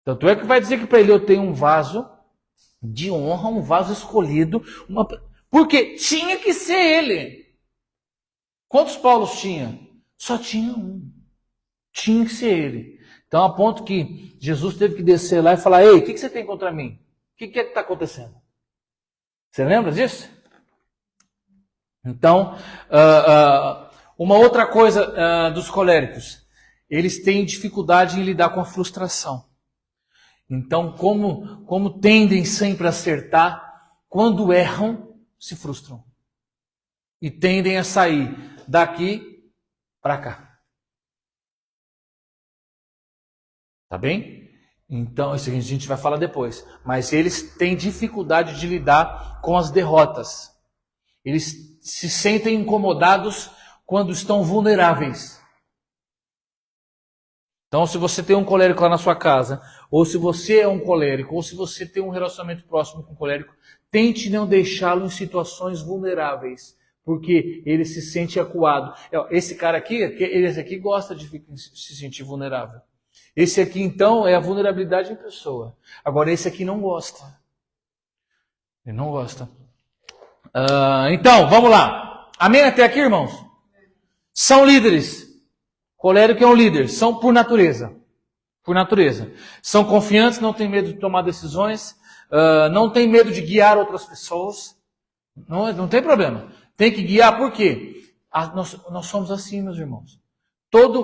Tanto é que vai dizer que para ele: eu tenho um vaso de honra, um vaso escolhido, porque tinha que ser ele. Quantos Paulos tinha? Só tinha um. Tinha que ser ele. Então, a ponto que Jesus teve que descer lá e falar: ei, o que você tem contra mim? O que é que está acontecendo? Você lembra disso? Então, uma outra coisa dos coléricos, eles têm dificuldade em lidar com a frustração. Então, como tendem sempre a acertar, quando erram, se frustram. E tendem a sair daqui para cá. Tá bem? Então, isso a gente vai falar depois. Mas eles têm dificuldade de lidar com as derrotas. Eles se sentem incomodados quando estão vulneráveis. Então, se você tem um colérico lá na sua casa, ou se você é um colérico, ou se você tem um relacionamento próximo com um colérico, tente não deixá-lo em situações vulneráveis, porque ele se sente acuado. Esse cara aqui, esse aqui gosta de se sentir vulnerável. Esse aqui, então, é a vulnerabilidade em pessoa. Agora, esse aqui não gosta. Ele não gosta. Então, vamos lá. Amém até aqui, irmãos? São líderes. Colérico é um líder, são por natureza. Por natureza. São confiantes, não têm medo de tomar decisões, não têm medo de guiar outras pessoas. Não tem problema. Tem que guiar, por quê? Nós somos assim, meus irmãos.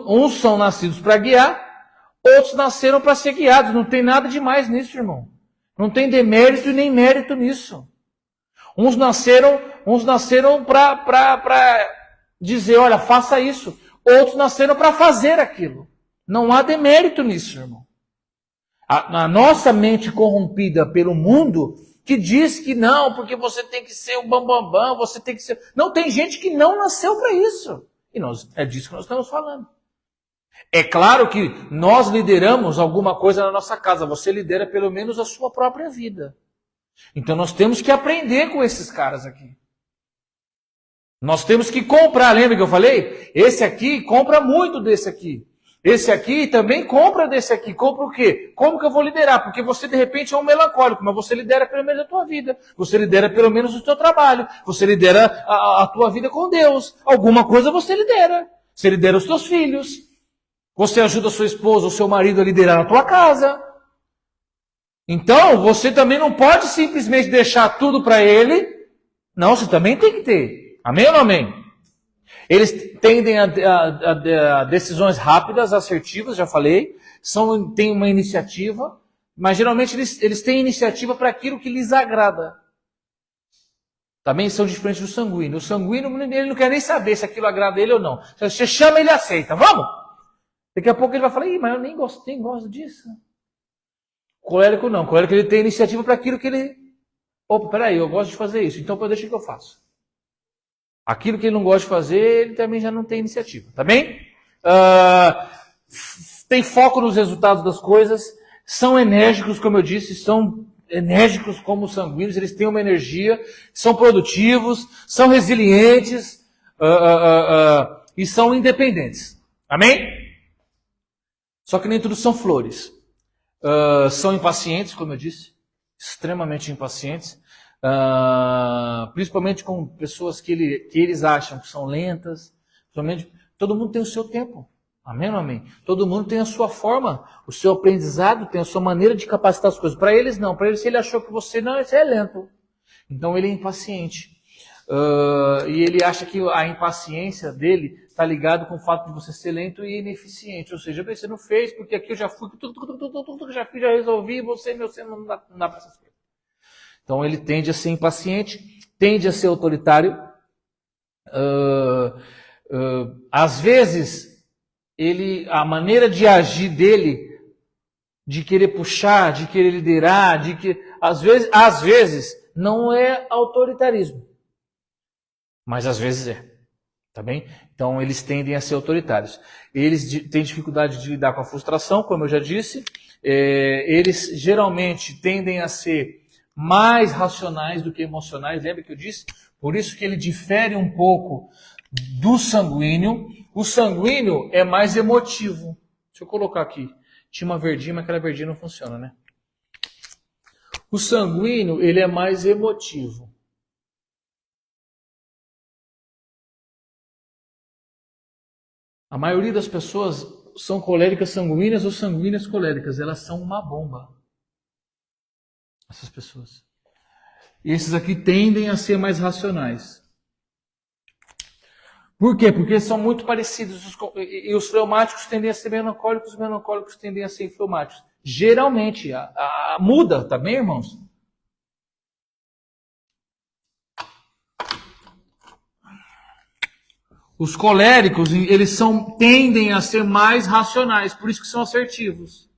Uns são nascidos para guiar, outros nasceram para ser guiados. Não tem nada demais nisso, irmão. Não tem demérito e nem mérito nisso. Uns nasceram para dizer: olha, faça isso. Outros nasceram para fazer aquilo. Não há demérito nisso, irmão. A nossa mente corrompida pelo mundo, que diz que não, porque você tem que ser o bambambam, você tem que ser... Não, tem gente que não nasceu para isso. E é disso que nós estamos falando. É claro que nós lideramos alguma coisa na nossa casa. Você lidera pelo menos a sua própria vida. Então nós temos que aprender com esses caras aqui. Nós temos que comprar, lembra que eu falei? Esse aqui compra muito desse aqui. Esse aqui também compra desse aqui. Compra o quê? Como que eu vou liderar? Porque você, de repente, é um melancólico, mas você lidera pelo menos a tua vida. Você lidera pelo menos o teu trabalho. Você lidera a tua vida com Deus. Alguma coisa você lidera. Você lidera os teus filhos. Você ajuda a sua esposa ou seu marido a liderar a tua casa. Então, você também não pode simplesmente deixar tudo para ele. Não, você também tem que ter. Amém ou não amém? Eles tendem a decisões rápidas, assertivas, já falei. Têm uma iniciativa, mas geralmente eles têm iniciativa para aquilo que lhes agrada. Também são diferentes do sanguíneo. O sanguíneo, ele não quer nem saber se aquilo agrada ele ou não. Você chama, ele aceita. Vamos! Daqui a pouco ele vai falar, mas eu nem gosto disso. Colérico não. Colérico ele tem iniciativa para aquilo que ele... Opa, peraí, eu gosto de fazer isso, então deixa que eu faço. Aquilo que ele não gosta de fazer, ele também já não tem iniciativa, tá bem? Tem foco nos resultados das coisas, são enérgicos, como eu disse, são enérgicos como os sanguíneos, eles têm uma energia, são produtivos, são resilientes e são independentes. Amém? Só que nem tudo são flores. São impacientes, como eu disse, extremamente impacientes. Principalmente com pessoas que eles acham que são lentas. Todo mundo tem o seu tempo. Amém ou amém? Todo mundo tem a sua forma, o seu aprendizado, tem a sua maneira de capacitar as coisas. Para eles não. Para eles, se ele achou que você é lento. Então ele é impaciente. E ele acha que a impaciência dele está ligado com o fato de você ser lento e ineficiente. Ou seja, você não fez porque aqui eu já fui, tudo que já fiz, já resolvi, você não dá para essas coisas. Então ele tende a ser impaciente, tende a ser autoritário. Às vezes, a maneira de agir dele, de querer puxar, de querer liderar, às vezes não é autoritarismo, mas às vezes é. Tá bem? Então eles tendem a ser autoritários. Eles têm dificuldade de lidar com a frustração, como eu já disse. Eles geralmente tendem a ser mais racionais do que emocionais, lembra que eu disse? Por isso que ele difere um pouco do sanguíneo. O sanguíneo é mais emotivo. Deixa eu colocar aqui. Tinha uma verdinha, mas aquela verdinha não funciona, né? O sanguíneo, ele é mais emotivo. A maioria das pessoas são coléricas sanguíneas ou sanguíneas coléricas. Elas são uma bomba. Essas pessoas. E esses aqui tendem a ser mais racionais. Por quê? Porque são muito parecidos. E os fleumáticos tendem a ser melancólicos, os melancólicos tendem a ser fleumáticos. Geralmente, muda, tá bem, irmãos? Os coléricos, eles tendem a ser mais racionais, por isso que são assertivos.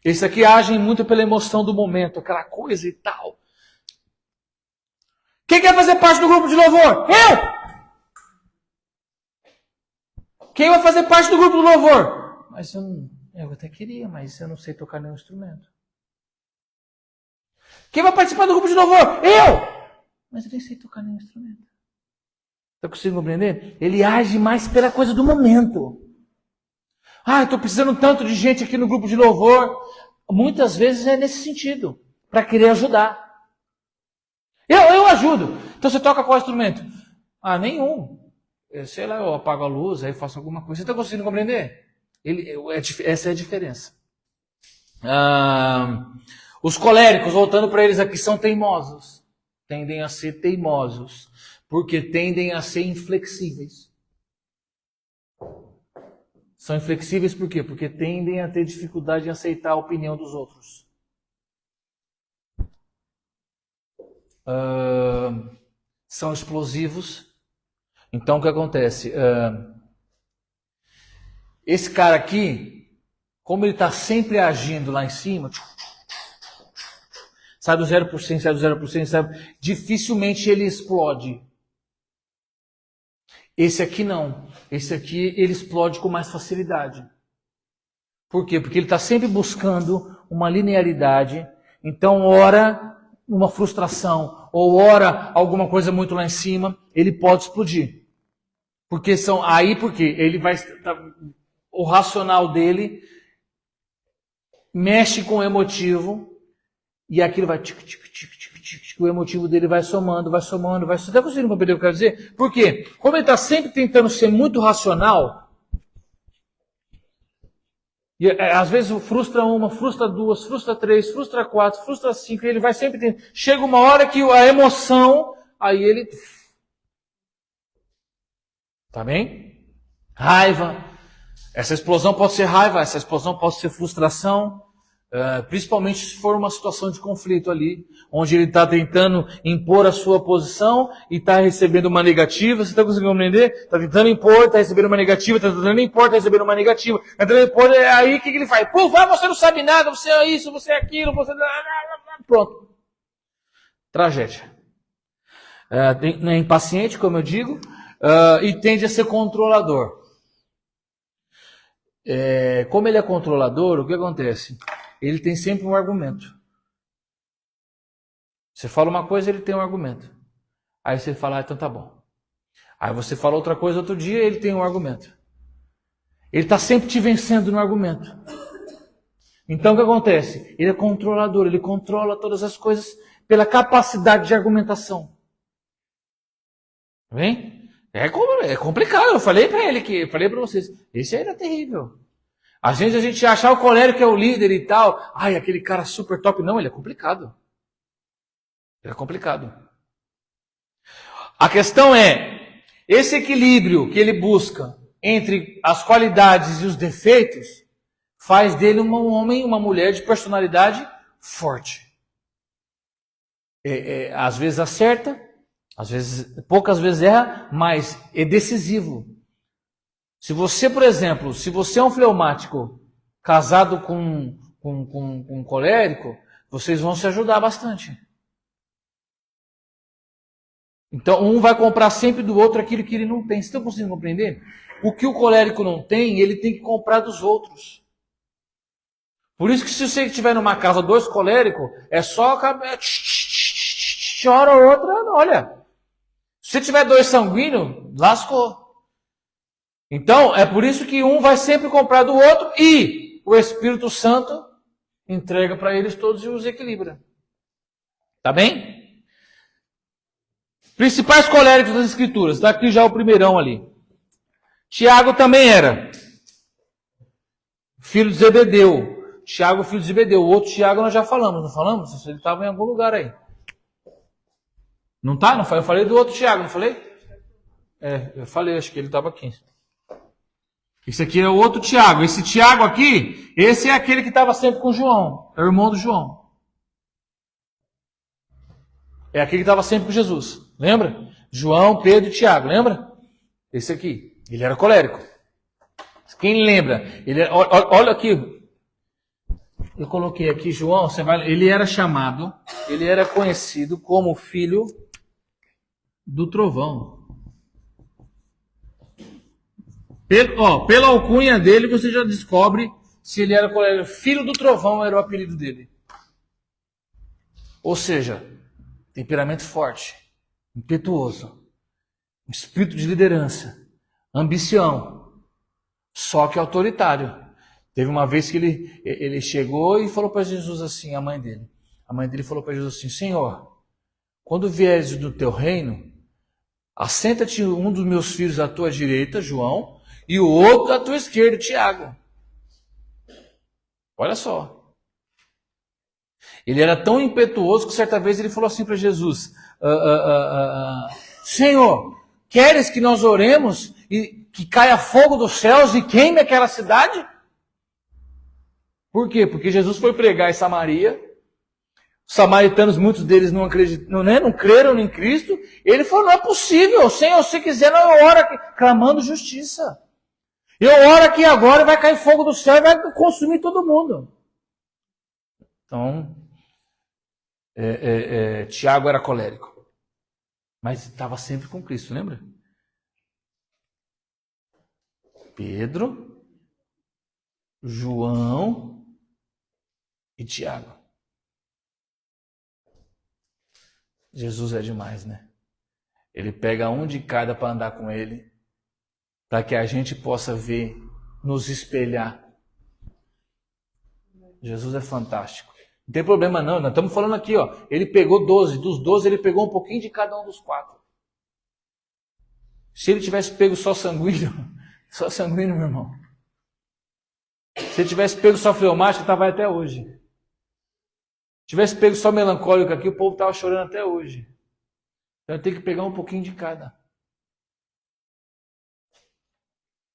Esses aqui agem muito pela emoção do momento, aquela coisa e tal. Quem quer fazer parte do grupo de louvor? Eu! Quem vai fazer parte do grupo do louvor? Mas eu até queria, mas eu não sei tocar nenhum instrumento. Quem vai participar do grupo de louvor? Eu! Mas eu nem sei tocar nenhum instrumento. Está conseguindo compreender? Ele age mais pela coisa do momento. Eu estou precisando tanto de gente aqui no grupo de louvor. Muitas vezes é nesse sentido, para querer ajudar. Eu ajudo. Então você toca qual instrumento? Nenhum. Sei lá, eu apago a luz, aí faço alguma coisa. Você está conseguindo compreender? Essa é a diferença. Os coléricos, voltando para eles aqui, são teimosos. Tendem a ser teimosos, porque tendem a ser inflexíveis. São inflexíveis por quê? Porque tendem a ter dificuldade em aceitar a opinião dos outros. São explosivos. Então o que acontece? Esse cara aqui, como ele está sempre agindo lá em cima, sai do 0%, sai do 0%, dificilmente ele explode. Esse aqui não. Esse aqui ele explode com mais facilidade. Por quê? Porque ele está sempre buscando uma linearidade. Então, ora, uma frustração, ou ora alguma coisa muito lá em cima, ele pode explodir. Porque ele vai, o racional dele mexe com o emotivo, e aquilo vai o emotivo dele vai somando. Você está conseguindo compreender o que eu quero dizer? Por quê? Como ele está sempre tentando ser muito racional, e às vezes frustra uma, frustra duas, frustra três, frustra quatro, frustra cinco, e ele vai sempre tentando. Chega uma hora que a emoção, aí ele... Tá bem? Raiva. Essa explosão pode ser raiva, essa explosão pode ser frustração, principalmente se for uma situação de conflito ali, onde ele está tentando impor a sua posição e está recebendo uma negativa. Você está conseguindo compreender? Está tentando impor, está recebendo uma negativa, está tentando impor, está recebendo uma negativa, está tentando impor, aí o que ele faz? Pô, você não sabe nada, você é isso, você é aquilo, você... Pronto. Tragédia. É impaciente, como eu digo, e tende a ser controlador. Como ele é controlador, o que acontece? Ele tem sempre um argumento. Você fala uma coisa, ele tem um argumento. Aí você fala, então tá bom. Aí você fala outra coisa outro dia, ele tem um argumento. Ele está sempre te vencendo no argumento. Então o que acontece? Ele é controlador, ele controla todas as coisas pela capacidade de argumentação. Tá bem? É complicado, eu falei para vocês, esse aí era terrível. A gente achar o colérico que é o líder e tal, aquele cara super top, não, ele é complicado. Ele é complicado. A questão é, esse equilíbrio que ele busca entre as qualidades e os defeitos, faz dele um homem, uma mulher de personalidade forte. Às vezes acerta, poucas vezes erra, mas é decisivo. Se você, por exemplo, é um fleumático casado com um colérico, vocês vão se ajudar bastante. Então, um vai comprar sempre do outro aquilo que ele não tem. Vocês estão conseguindo compreender? O que o colérico não tem, ele tem que comprar dos outros. Por isso que se você estiver numa casa dois coléricos, é só chora a outra, olha. Se você tiver dois sanguíneos, lascou. Então, é por isso que um vai sempre comprar do outro e o Espírito Santo entrega para eles todos e os equilibra. Tá bem? Principais coléricos das Escrituras. Está aqui já o primeirão ali. Tiago também era filho de Zebedeu. Tiago, filho de Zebedeu. O outro Tiago nós já falamos, não falamos? Ele estava em algum lugar aí. Não tá? Não foi? Eu falei do outro Tiago, não falei? Eu falei, acho que ele estava aqui. Esse aqui é o outro Tiago. Esse Tiago aqui, esse é aquele que estava sempre com João. É o irmão do João. É aquele que estava sempre com Jesus. Lembra? João, Pedro e Tiago. Lembra? Esse aqui. Ele era colérico. Quem lembra? Olha aqui. Eu coloquei aqui João. Ele era chamado, ele era conhecido como filho do trovão. Pela alcunha dele, você já descobre se ele era colérico. Filho do trovão era o apelido dele. Ou seja, temperamento forte, impetuoso, espírito de liderança, ambição, só que autoritário. Teve uma vez que ele chegou e falou para Jesus assim, a mãe dele falou para Jesus assim, Senhor, quando vieres do teu reino, assenta-te um dos meus filhos à tua direita, João, e o outro à tua esquerda, Tiago. Olha só. Ele era tão impetuoso que certa vez ele falou assim para Jesus, Senhor, queres que nós oremos e que caia fogo dos céus e queime aquela cidade? Por quê? Porque Jesus foi pregar em Samaria, os samaritanos, muitos deles não acreditam, não creram em Cristo. Ele falou, não é possível, Senhor, se quiser, eu oro aqui, clamando justiça. Eu oro aqui agora e vai cair fogo do céu e vai consumir todo mundo. Então, Tiago era colérico, mas estava sempre com Cristo, lembra? Pedro, João e Tiago. Jesus é demais, né? Ele pega um de cada para andar com ele, para que a gente possa ver, nos espelhar. Jesus é fantástico. Não tem problema não, nós estamos falando aqui, ó. Ele pegou 12, dos 12 ele pegou um pouquinho de cada um dos 4. Se ele tivesse pego só sanguíneo, meu irmão. Se ele tivesse pego só fleumático, estava até hoje. Se tivesse pego só melancólico aqui, o povo estava chorando até hoje. Então tem que pegar um pouquinho de cada.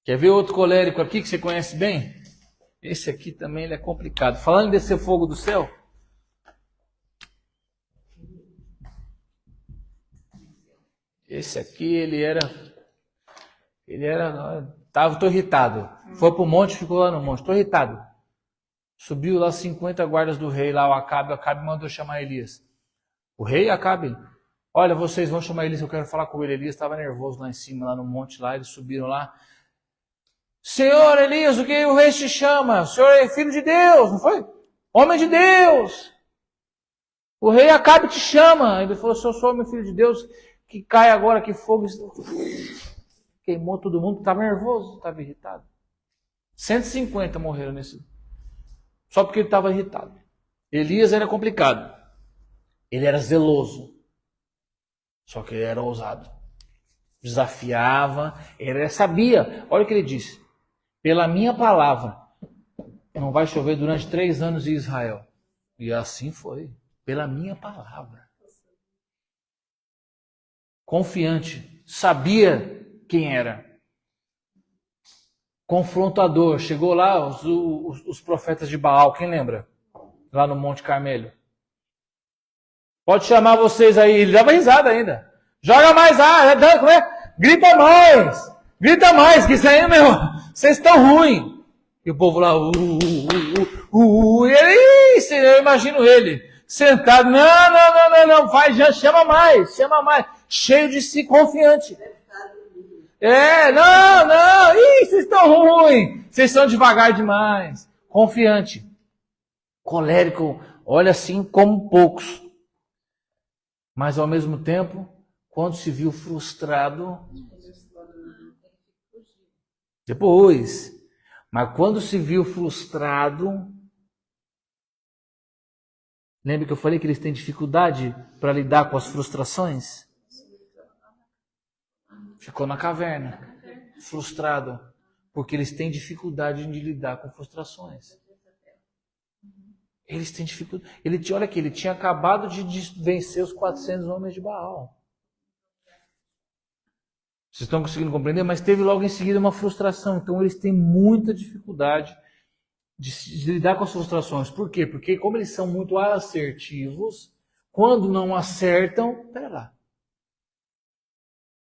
Quer ver outro colérico aqui que você conhece bem? Esse aqui também ele é complicado. Falando em descer fogo do céu. Esse aqui tô irritado. Foi pro monte, ficou lá no monte. Tô irritado. Subiu lá 50 guardas do rei, lá o Acabe mandou chamar Elias. O rei Acabe, olha, vocês vão chamar Elias, eu quero falar com ele. Elias estava nervoso lá em cima, lá no monte, lá, eles subiram lá. Senhor Elias, o que o rei te chama? O senhor é filho de Deus, não foi? Homem de Deus. O rei Acabe te chama. Ele falou, se eu sou homem filho de Deus, que cai agora, que fogo. Queimou todo mundo, estava nervoso, estava irritado. 150 morreram nesse. Só porque ele estava irritado. Elias era complicado. Ele era zeloso. Só que ele era ousado. Desafiava, ele sabia. Olha o que ele disse. Pela minha palavra, não vai chover durante 3 anos em Israel. E assim foi. Pela minha palavra. Confiante. Sabia quem era. Confrontador. Chegou lá os profetas de Baal. Quem lembra? Lá no Monte Carmelo. Pode chamar vocês aí. Ele dava risada ainda. Joga mais ar. Como é? Grita mais. Grita mais. Que isso aí, meu. Vocês estão ruins. E o povo lá. E ele, eu imagino ele. Sentado. Não. Vai, já chama mais. Cheio de si, confiante. Não. Ih, vocês estão ruins. Vocês estão devagar demais. Confiante. Colérico. Olha assim como poucos. Mas ao mesmo tempo, quando se viu frustrado, depois, mas quando se viu frustrado, lembra que eu falei que eles têm dificuldade para lidar com as frustrações? Ficou na caverna, frustrado, porque eles têm dificuldade de lidar com frustrações. Eles têm dificuldade. Olha aqui, ele tinha acabado de vencer os 400 homens de Baal. Vocês estão conseguindo compreender? Mas teve logo em seguida uma frustração. Então eles têm muita dificuldade de lidar com as frustrações. Por quê? Porque como eles são muito assertivos, quando não acertam, pera lá.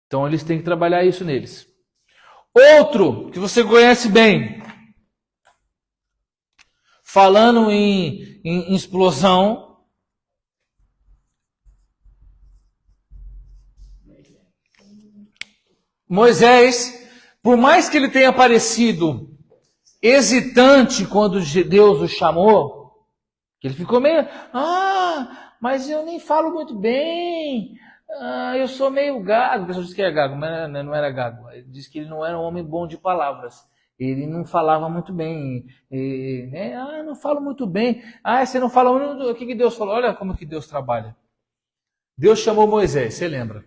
Então eles têm que trabalhar isso neles. Outro que você conhece bem. Falando em explosão, Moisés, por mais que ele tenha parecido hesitante quando Deus o chamou, que ele ficou meio, mas eu nem falo muito bem, eu sou meio gago. A pessoa diz que é gago, mas não era gago. Ele disse que ele não era um homem bom de palavras. Ele não falava muito bem. Não falo muito bem. Você não fala muito. O que Deus falou? Olha como que Deus trabalha. Deus chamou Moisés, você lembra?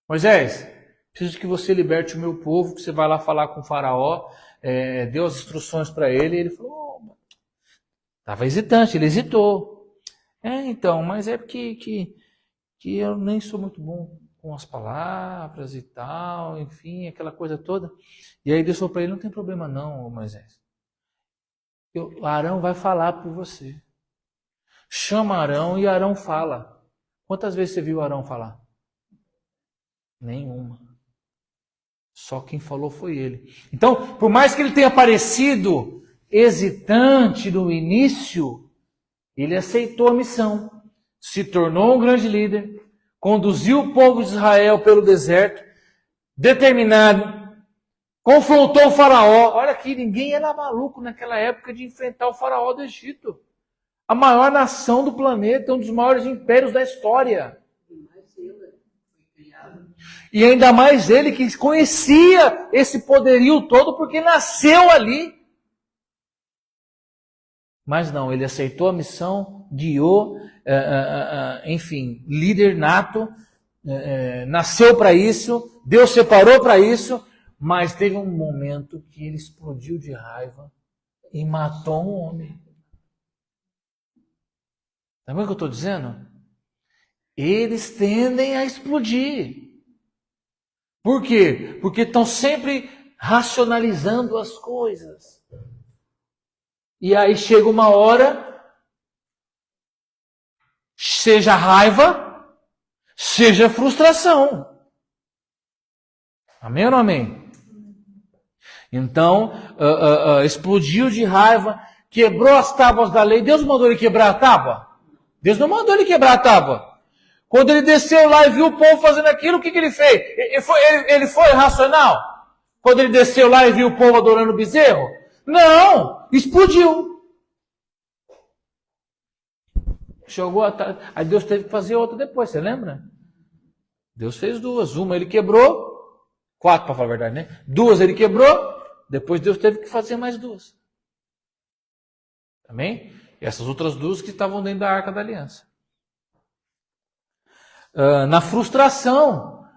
Moisés, preciso que você liberte o meu povo, que você vai lá falar com o faraó. Deu as instruções para ele. E ele falou, estava hesitante, ele hesitou. Então, mas é porque que eu nem sou muito bom com as palavras e tal, enfim, aquela coisa toda. E aí Deus falou para ele, não tem problema não, Moisés. Arão vai falar por você. Chama Arão e Arão fala. Quantas vezes você viu Arão falar? Nenhuma. Só quem falou foi ele. Então, por mais que ele tenha parecido hesitante no início, ele aceitou a missão. Se tornou um grande líder. Conduziu o povo de Israel pelo deserto, determinado, confrontou o faraó. Olha aqui, ninguém era maluco naquela época de enfrentar o faraó do Egito. A maior nação do planeta, um dos maiores impérios da história. E ainda mais ele que conhecia esse poderio todo porque nasceu ali. Mas não, ele aceitou a missão, guiou, enfim, líder nato, nasceu para isso, Deus separou para isso, mas teve um momento que ele explodiu de raiva e matou um homem. Sabe o que eu estou dizendo? Eles tendem a explodir. Por quê? Porque estão sempre racionalizando as coisas. E aí chega uma hora, seja raiva, seja frustração. Amém ou não amém? Então, explodiu de raiva, quebrou as tábuas da lei. Deus mandou ele quebrar a tábua? Deus não mandou ele quebrar a tábua. Quando ele desceu lá e viu o povo fazendo aquilo, o que ele fez? Ele foi racional? Quando ele desceu lá e viu o povo adorando o bezerro? Não, explodiu. Jogou aí Deus teve que fazer outra depois, você lembra? Deus fez duas. Uma ele quebrou, 4 para falar a verdade, né? 2 ele quebrou, depois Deus teve que fazer mais 2. Amém? E essas outras 2 que estavam dentro da Arca da Aliança. Na frustração,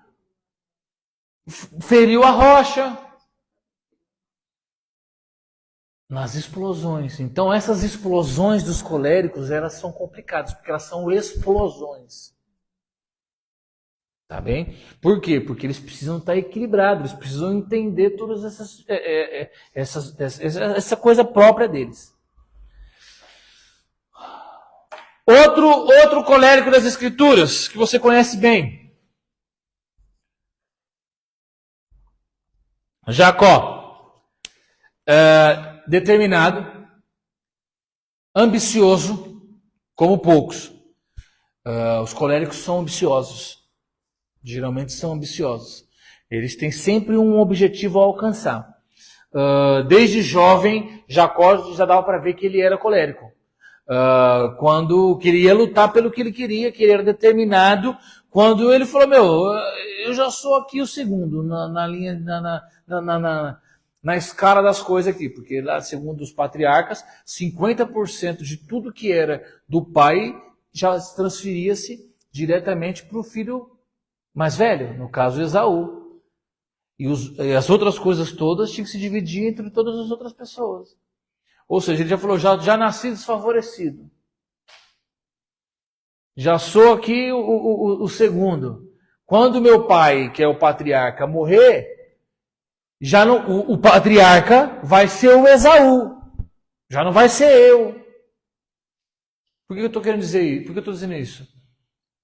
feriu a rocha. Nas explosões. Então essas explosões dos coléricos, elas são complicadas, porque elas são explosões. Tá bem? Por quê? Porque eles precisam estar equilibrados, eles precisam entender todas essa coisa própria deles. Outro colérico das Escrituras, que você conhece bem. Jacó. Determinado, ambicioso, como poucos. Os coléricos são ambiciosos. Geralmente são ambiciosos. Eles têm sempre um objetivo a alcançar. Desde jovem, Jacó já dava para ver que ele era colérico. Quando queria lutar pelo que ele queria, que ele era determinado. Quando ele falou, eu já sou aqui o segundo na linha, na escala das coisas aqui, porque lá, segundo os patriarcas, 50% de tudo que era do pai já transferia-se diretamente para o filho mais velho, no caso Esaú. E as outras coisas todas tinham que se dividir entre todas as outras pessoas. Ou seja, ele já falou, já nasci desfavorecido. Já sou aqui o segundo. Quando meu pai, que é o patriarca, morrer, já não, o patriarca vai ser o Esaú. Já não vai ser eu. Por que eu estou querendo dizer isso? Por que eu estou dizendo isso?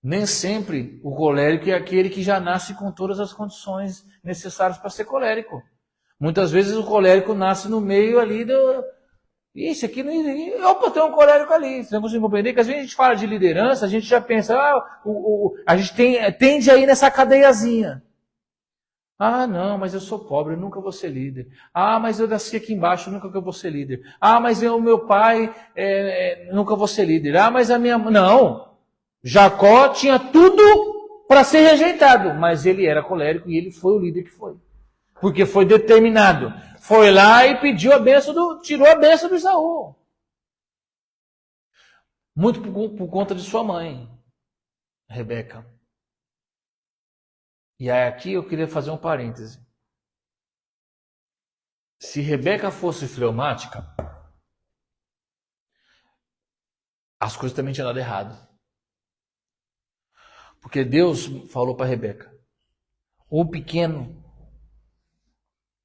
Nem sempre o colérico é aquele que já nasce com todas as condições necessárias para ser colérico. Muitas vezes o colérico nasce no meio ali do... Isso aqui não... Opa, tem um colérico ali. Você não consegue compreender que às vezes a gente fala de liderança, a gente já pensa, a gente tende a ir nessa cadeiazinha. Não, mas eu sou pobre, eu nunca vou ser líder. Mas eu nasci aqui embaixo, eu nunca vou ser líder. Mas o meu pai, nunca vou ser líder. Mas a minha... Não! Jacó tinha tudo para ser rejeitado, mas ele era colérico e ele foi o líder que foi. Porque foi determinado. Foi lá e pediu a bênção tirou a bênção do Esaú. Muito por conta de sua mãe, Rebeca. E aí aqui eu queria fazer um parêntese. Se Rebeca fosse fleumática, as coisas também tinham dado errado. Porque Deus falou para Rebeca, o pequeno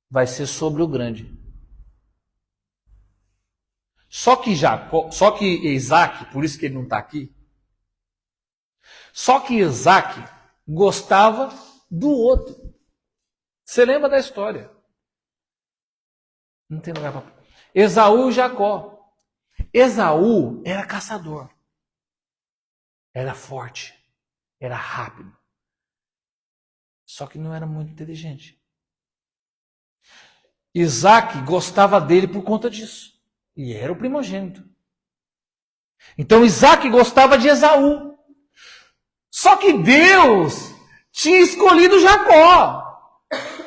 vai ser sobre o grande. Só que Isaac, por isso que ele não está aqui, só que Isaac gostava do outro. Você lembra da história? Não tem lugar para... Esaú e Jacó. Esaú era caçador. Era forte. Era rápido. Só que não era muito inteligente. Isaac gostava dele por conta disso. E era o primogênito. Então Isaac gostava de Esaú. Só que Deus tinha escolhido Jacó.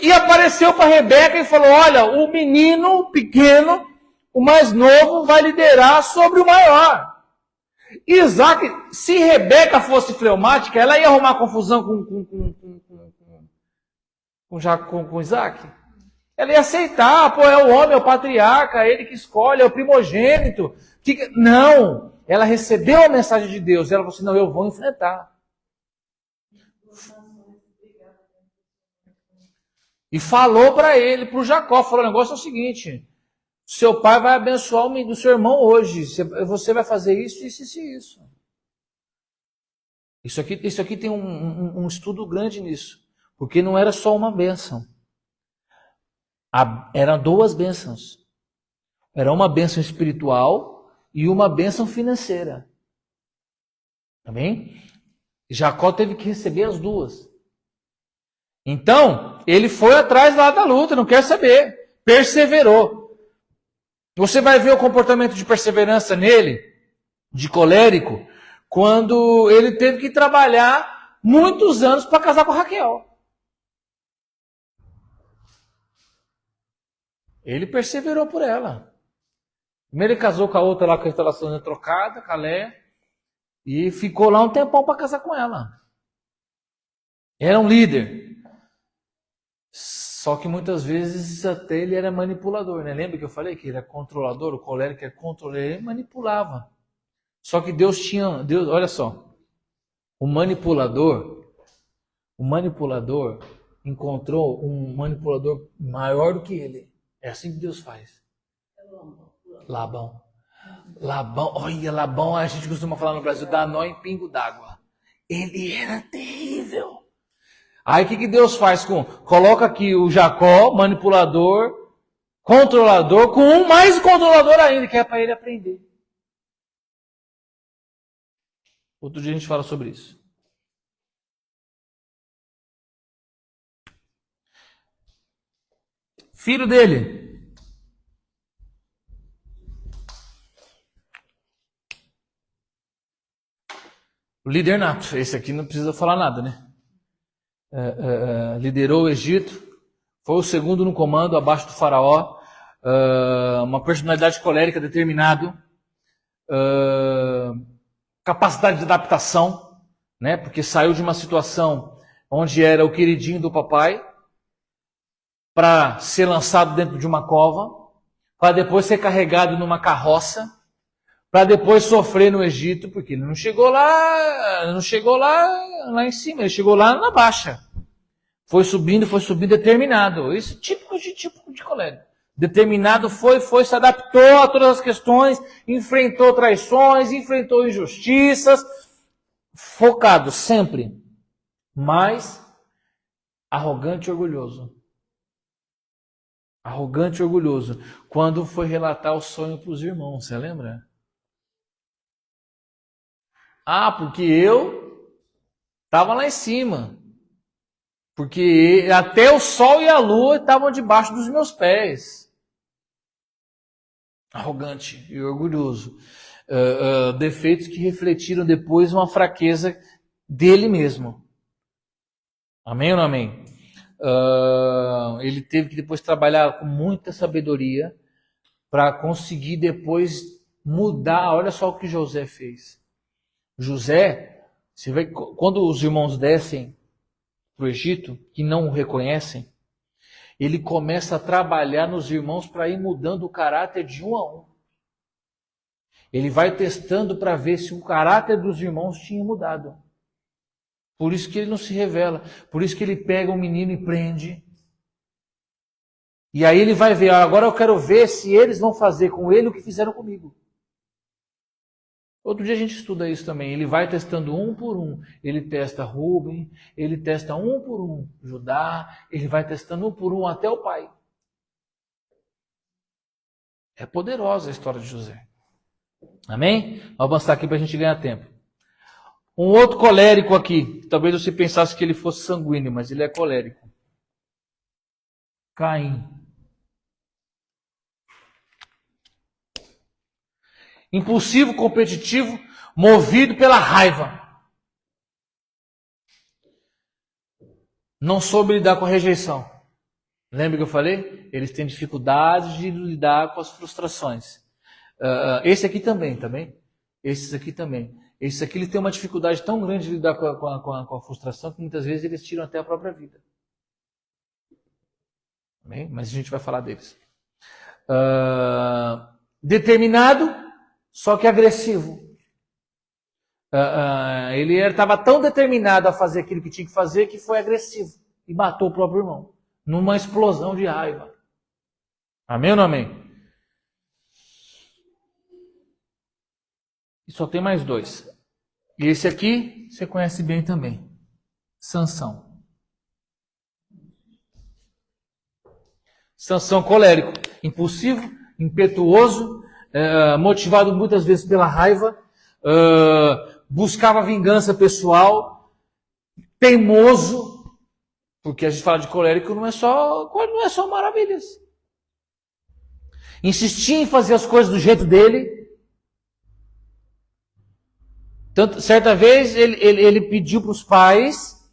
E apareceu para Rebeca e falou: olha, o menino pequeno, o mais novo, vai liderar sobre o maior. Isaac, se Rebeca fosse fleumática, ela ia arrumar confusão com Isaac. Ela ia aceitar, pô, é o homem, é o patriarca, é ele que escolhe, é o primogênito. Não, ela recebeu a mensagem de Deus, ela falou assim: não, eu vou enfrentar. E falou para ele, para o Jacó, falou: o negócio é o seguinte, seu pai vai abençoar o seu irmão hoje, você vai fazer isso, isso e isso. Isso aqui tem um estudo grande nisso, porque não era só uma bênção. Eram duas bênçãos. Era uma bênção espiritual e uma bênção financeira. Amém? Jacó teve que receber as duas. Então, ele foi atrás lá da luta, não quer saber. Perseverou. Você vai ver o comportamento de perseverança nele, de colérico, quando ele teve que trabalhar muitos anos para casar com a Raquel. Ele perseverou por ela. Primeiro ele casou com a outra lá, com a instalação trocada, com a Léa, e ficou lá um tempão para casar com ela. Era um líder. Só que muitas vezes até ele era manipulador, né? Lembra que eu falei que ele era controlador, o colérico era controlador, ele manipulava. Só que Deus, olha só, o manipulador encontrou um manipulador maior do que ele. É assim que Deus faz. Labão, olha, Labão, a gente costuma falar no Brasil, dá nó em pingo d'água. Ele era terrível. Aí o que Deus faz coloca aqui o Jacó, manipulador, controlador, com um mais controlador ainda, que é para ele aprender. Outro dia a gente fala sobre isso. Filho dele. O líder nato. Esse aqui não precisa falar nada, né? Liderou o Egito. Foi o segundo no comando, abaixo do faraó. Uma personalidade colérica, determinado. Capacidade de adaptação, né? Porque saiu de uma situação onde era o queridinho do papai para ser lançado dentro de uma cova, para depois ser carregado numa carroça, para depois sofrer no Egito, porque ele não chegou lá em cima, ele chegou lá na baixa. Foi subindo determinado. Isso típico de colérico. Determinado foi, se adaptou a todas as questões, enfrentou traições, enfrentou injustiças, focado sempre, mas arrogante e orgulhoso. Arrogante e orgulhoso. Quando foi relatar o sonho para os irmãos, você lembra? Porque eu estava lá em cima. Porque até o sol e a lua estavam debaixo dos meus pés. Arrogante e orgulhoso. Defeitos que refletiram depois uma fraqueza dele mesmo. Amém ou não amém? Ele teve que depois trabalhar com muita sabedoria para conseguir depois mudar. Olha só o que José fez. José, você vê, quando os irmãos descem para o Egito, que não o reconhecem, ele começa a trabalhar nos irmãos para ir mudando o caráter de um a um. Ele vai testando para ver se o caráter dos irmãos tinha mudado. Por isso que ele não se revela. Por isso que ele pega um menino e prende. E aí ele vai ver, agora eu quero ver se eles vão fazer com ele o que fizeram comigo. Outro dia a gente estuda isso também. Ele vai testando um por um. Ele testa Rubem, ele testa um por um Judá, ele vai testando um por um até o pai. É poderosa a história de José. Amém? Vamos avançar aqui para a gente ganhar tempo. Um outro colérico aqui. Talvez você pensasse que ele fosse sanguíneo, mas ele é colérico. Caim. impulsivo, competitivo, movido pela raiva. Não soube lidar com a rejeição. Lembra que eu falei? Eles têm dificuldade de lidar com as frustrações. Esse aqui também, tá bem? Esses aqui também. Esse aqui ele tem uma dificuldade tão grande de lidar com a frustração que muitas vezes eles tiram até a própria vida. Bem? Mas a gente vai falar deles. Determinado, só que agressivo. Ele estava tão determinado a fazer aquilo que tinha que fazer que foi agressivo e matou o próprio irmão numa explosão de raiva. Amém ou não amém? E só tem mais dois. E esse aqui você conhece bem também. Sansão. Sansão colérico, impulsivo, impetuoso, motivado muitas vezes pela raiva, buscava vingança pessoal, teimoso, porque a gente fala de colérico não é só maravilhas. Insistia em fazer as coisas do jeito dele. Tanto, certa vez ele pediu para os pais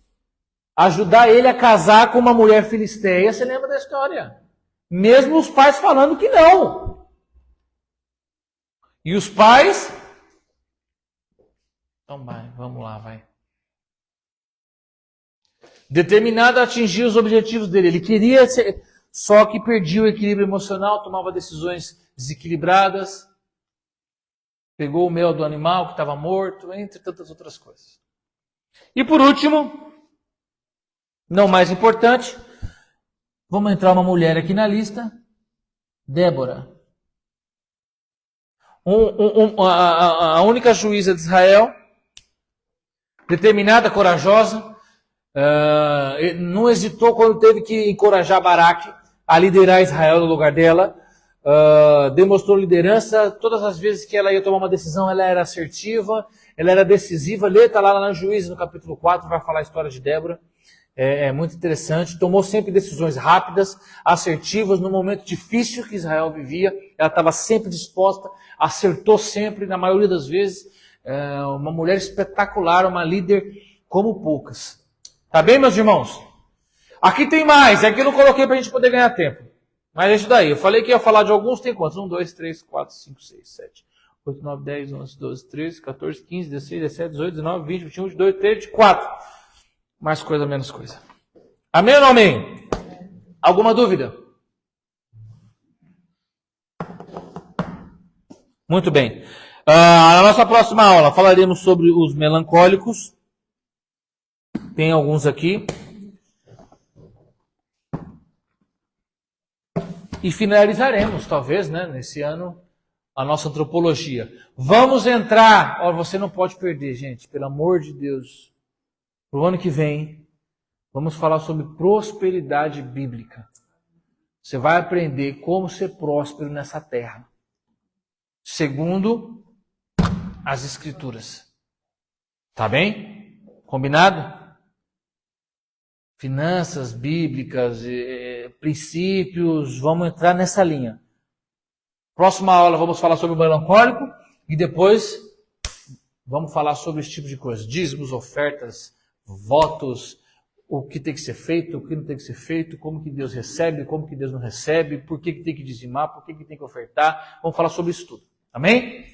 ajudar ele a casar com uma mulher filisteia. Você lembra da história? Mesmo os pais falando que não. E os pais... Então vai, vamos lá, vai. Determinado a atingir os objetivos dele. Ele queria ser... Só que perdia o equilíbrio emocional, tomava decisões desequilibradas. Pegou o mel do animal que estava morto, entre tantas outras coisas. E por último, não mais importante, vamos entrar uma mulher aqui na lista, Débora. A única juíza de Israel, determinada, corajosa, não hesitou quando teve que encorajar Baraque a liderar Israel no lugar dela. Demonstrou liderança, todas as vezes que ela ia tomar uma decisão, ela era assertiva, ela era decisiva. Está lá na Juízes, no capítulo 4, vai falar a história de Débora. É muito interessante. Tomou sempre decisões rápidas, assertivas, no momento difícil que Israel vivia. Ela estava sempre disposta, acertou sempre, na maioria das vezes. Uma mulher espetacular, uma líder como poucas. Tá bem, meus irmãos? Aqui tem mais, aqui eu não coloquei para a gente poder ganhar tempo. Mas é isso daí. Eu falei que ia falar de alguns, tem quantos? 1, 2, 3, 4, 5, 6, 7, 8, 9, 10, 11, 12, 13, 14, 15, 16, 17, 18, 19, 20, 21, 22, 23, 24. Mais coisa, menos coisa. Amém ou não amém? Alguma dúvida? Muito bem. Na nossa próxima aula falaremos sobre os melancólicos. Tem alguns aqui. E finalizaremos, talvez, né, nesse ano, a nossa antropologia. Vamos entrar... você não pode perder, gente, pelo amor de Deus. Para o ano que vem, vamos falar sobre prosperidade bíblica. Você vai aprender como ser próspero nessa terra. Segundo as Escrituras. Tá bem? Combinado? Finanças bíblicas, princípios, vamos entrar nessa linha. Próxima aula vamos falar sobre o melancólico e depois vamos falar sobre esse tipo de coisa. Dízimos, ofertas, votos, o que tem que ser feito, o que não tem que ser feito, como que Deus recebe, como que Deus não recebe, por que tem que dizimar, por que tem que ofertar. Vamos falar sobre isso tudo. Amém?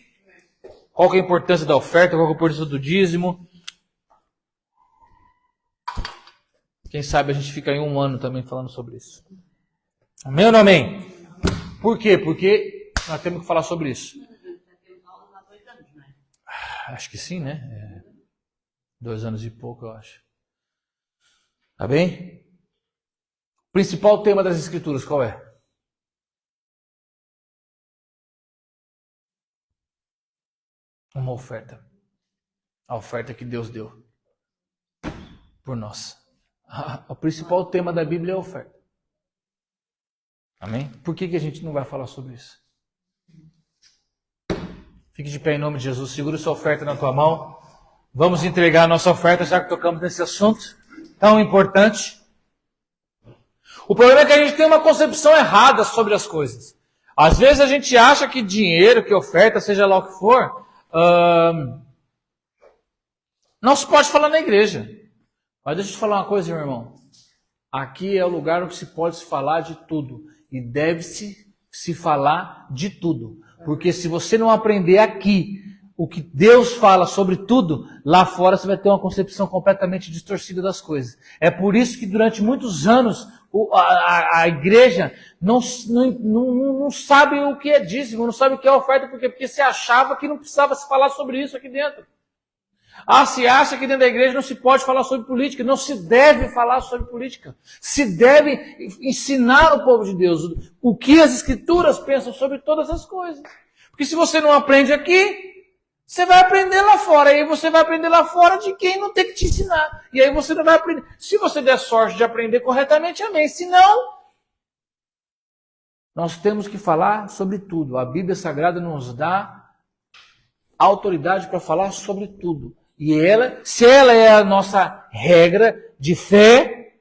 Qual que é a importância da oferta, qual que é a importância do dízimo. Quem sabe a gente fica aí um ano também falando sobre isso. Amém ou não amém? Por quê? Porque nós temos que falar sobre isso. Acho que sim, né? 2 anos e pouco, eu acho. Tá bem? O principal tema das Escrituras, qual é? Uma oferta. A oferta que Deus deu por nós. O principal tema da Bíblia é a oferta. Amém? Por que a gente não vai falar sobre isso? Fique de pé em nome de Jesus. Segura sua oferta na tua mão. Vamos entregar a nossa oferta, já que tocamos nesse assunto tão importante. O problema é que a gente tem uma concepção errada sobre as coisas. Às vezes a gente acha que dinheiro, que oferta, seja lá o que for, não se pode falar na igreja. Mas deixa eu te falar uma coisa, meu irmão. Aqui é o lugar onde se pode se falar de tudo. E deve-se se falar de tudo. Porque se você não aprender aqui o que Deus fala sobre tudo, lá fora você vai ter uma concepção completamente distorcida das coisas. É por isso que durante muitos anos a igreja não sabe o que é dízimo, não sabe o que é oferta, porque se achava que não precisava se falar sobre isso aqui dentro. Se acha que dentro da igreja não se pode falar sobre política, não se deve falar sobre política. Se deve ensinar o povo de Deus o que as Escrituras pensam sobre todas as coisas. Porque se você não aprende aqui, você vai aprender lá fora. E aí você vai aprender lá fora de quem não tem que te ensinar. E aí você não vai aprender. Se você der sorte de aprender corretamente, amém. Se não, nós temos que falar sobre tudo. A Bíblia Sagrada nos dá autoridade para falar sobre tudo. E ela, se ela é a nossa regra de fé,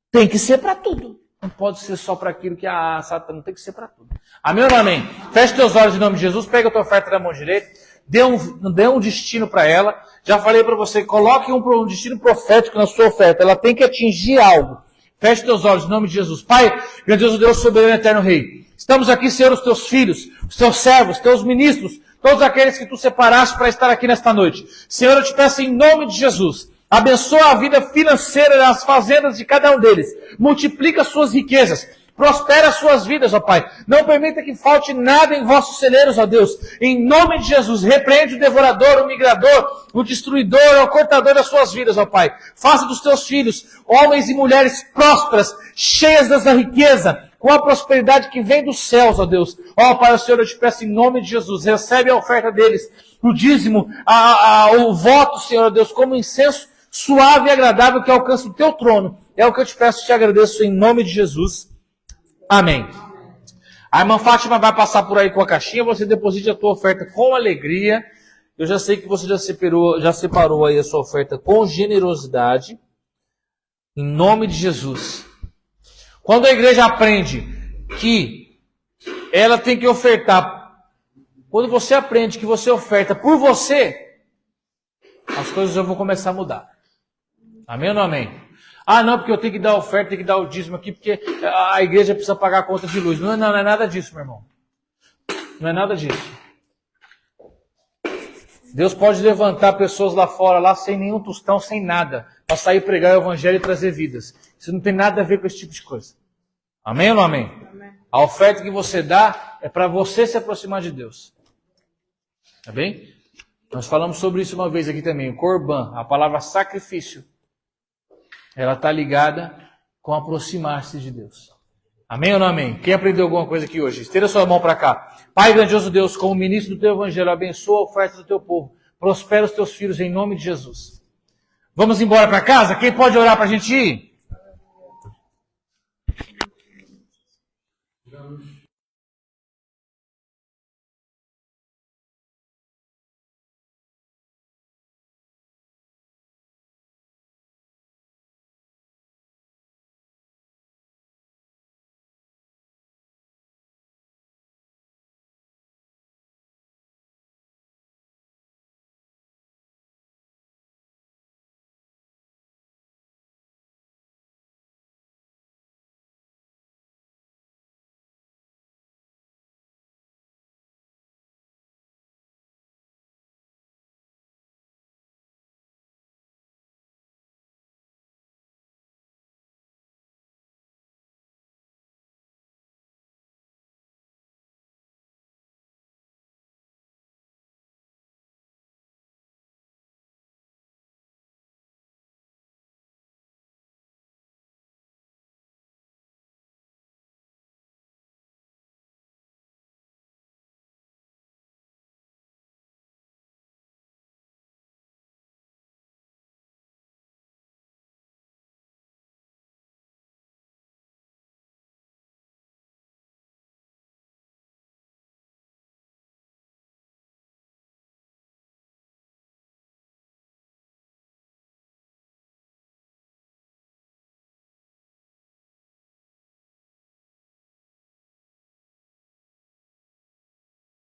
tem que ser para tudo. Não pode ser só para aquilo que Satã, tem que ser para tudo. Amém ou não amém? Feche teus olhos em nome de Jesus, pega a tua oferta da mão direita, dê um destino para ela. Já falei para você, coloque um destino profético na sua oferta. Ela tem que atingir algo. Feche teus olhos em nome de Jesus. Pai, grandioso Deus, soberano e eterno Rei. Estamos aqui, Senhor, os teus filhos, os teus servos, os teus ministros, todos aqueles que tu separaste para estar aqui nesta noite. Senhor, eu te peço em nome de Jesus, abençoa a vida financeira das fazendas de cada um deles. Multiplica suas riquezas. Prospera as suas vidas, ó Pai. Não permita que falte nada em vossos celeiros, ó Deus. Em nome de Jesus, repreende o devorador, o migrador, o destruidor, o cortador das suas vidas, ó Pai. Faça dos teus filhos homens e mulheres prósperas, cheias dessa riqueza, com a prosperidade que vem dos céus, ó Deus. Ó Pai, Senhor, eu te peço em nome de Jesus, recebe a oferta deles, o dízimo, o voto, Senhor, ó Deus, como incenso suave e agradável que alcança o teu trono. É o que eu te peço e te agradeço em nome de Jesus. Amém. A irmã Fátima vai passar por aí com a caixinha, você deposite a tua oferta com alegria. Eu já sei que você já separou aí a sua oferta com generosidade. Em nome de Jesus. Quando a igreja aprende que ela tem que ofertar, quando você aprende que você oferta por você, as coisas já vão começar a mudar. Amém ou não amém? Não, porque eu tenho que dar oferta, tenho que dar o dízimo aqui, porque a igreja precisa pagar a conta de luz. Não é nada disso, meu irmão. Não é nada disso. Deus pode levantar pessoas lá fora, lá sem nenhum tostão, sem nada, para sair pregar o evangelho e trazer vidas. Isso não tem nada a ver com esse tipo de coisa. Amém ou não amém? Amém. A oferta que você dá é para você se aproximar de Deus. Tá bem? Nós falamos sobre isso uma vez aqui também. O Corban, a palavra sacrifício, ela está ligada com aproximar-se de Deus. Amém ou não amém? Quem aprendeu alguma coisa aqui hoje? Estenda sua mão para cá. Pai grandioso Deus, como ministro do teu evangelho, abençoa a oferta do teu povo. Prospera os teus filhos em nome de Jesus. Vamos embora para casa? Quem pode orar para a gente ir?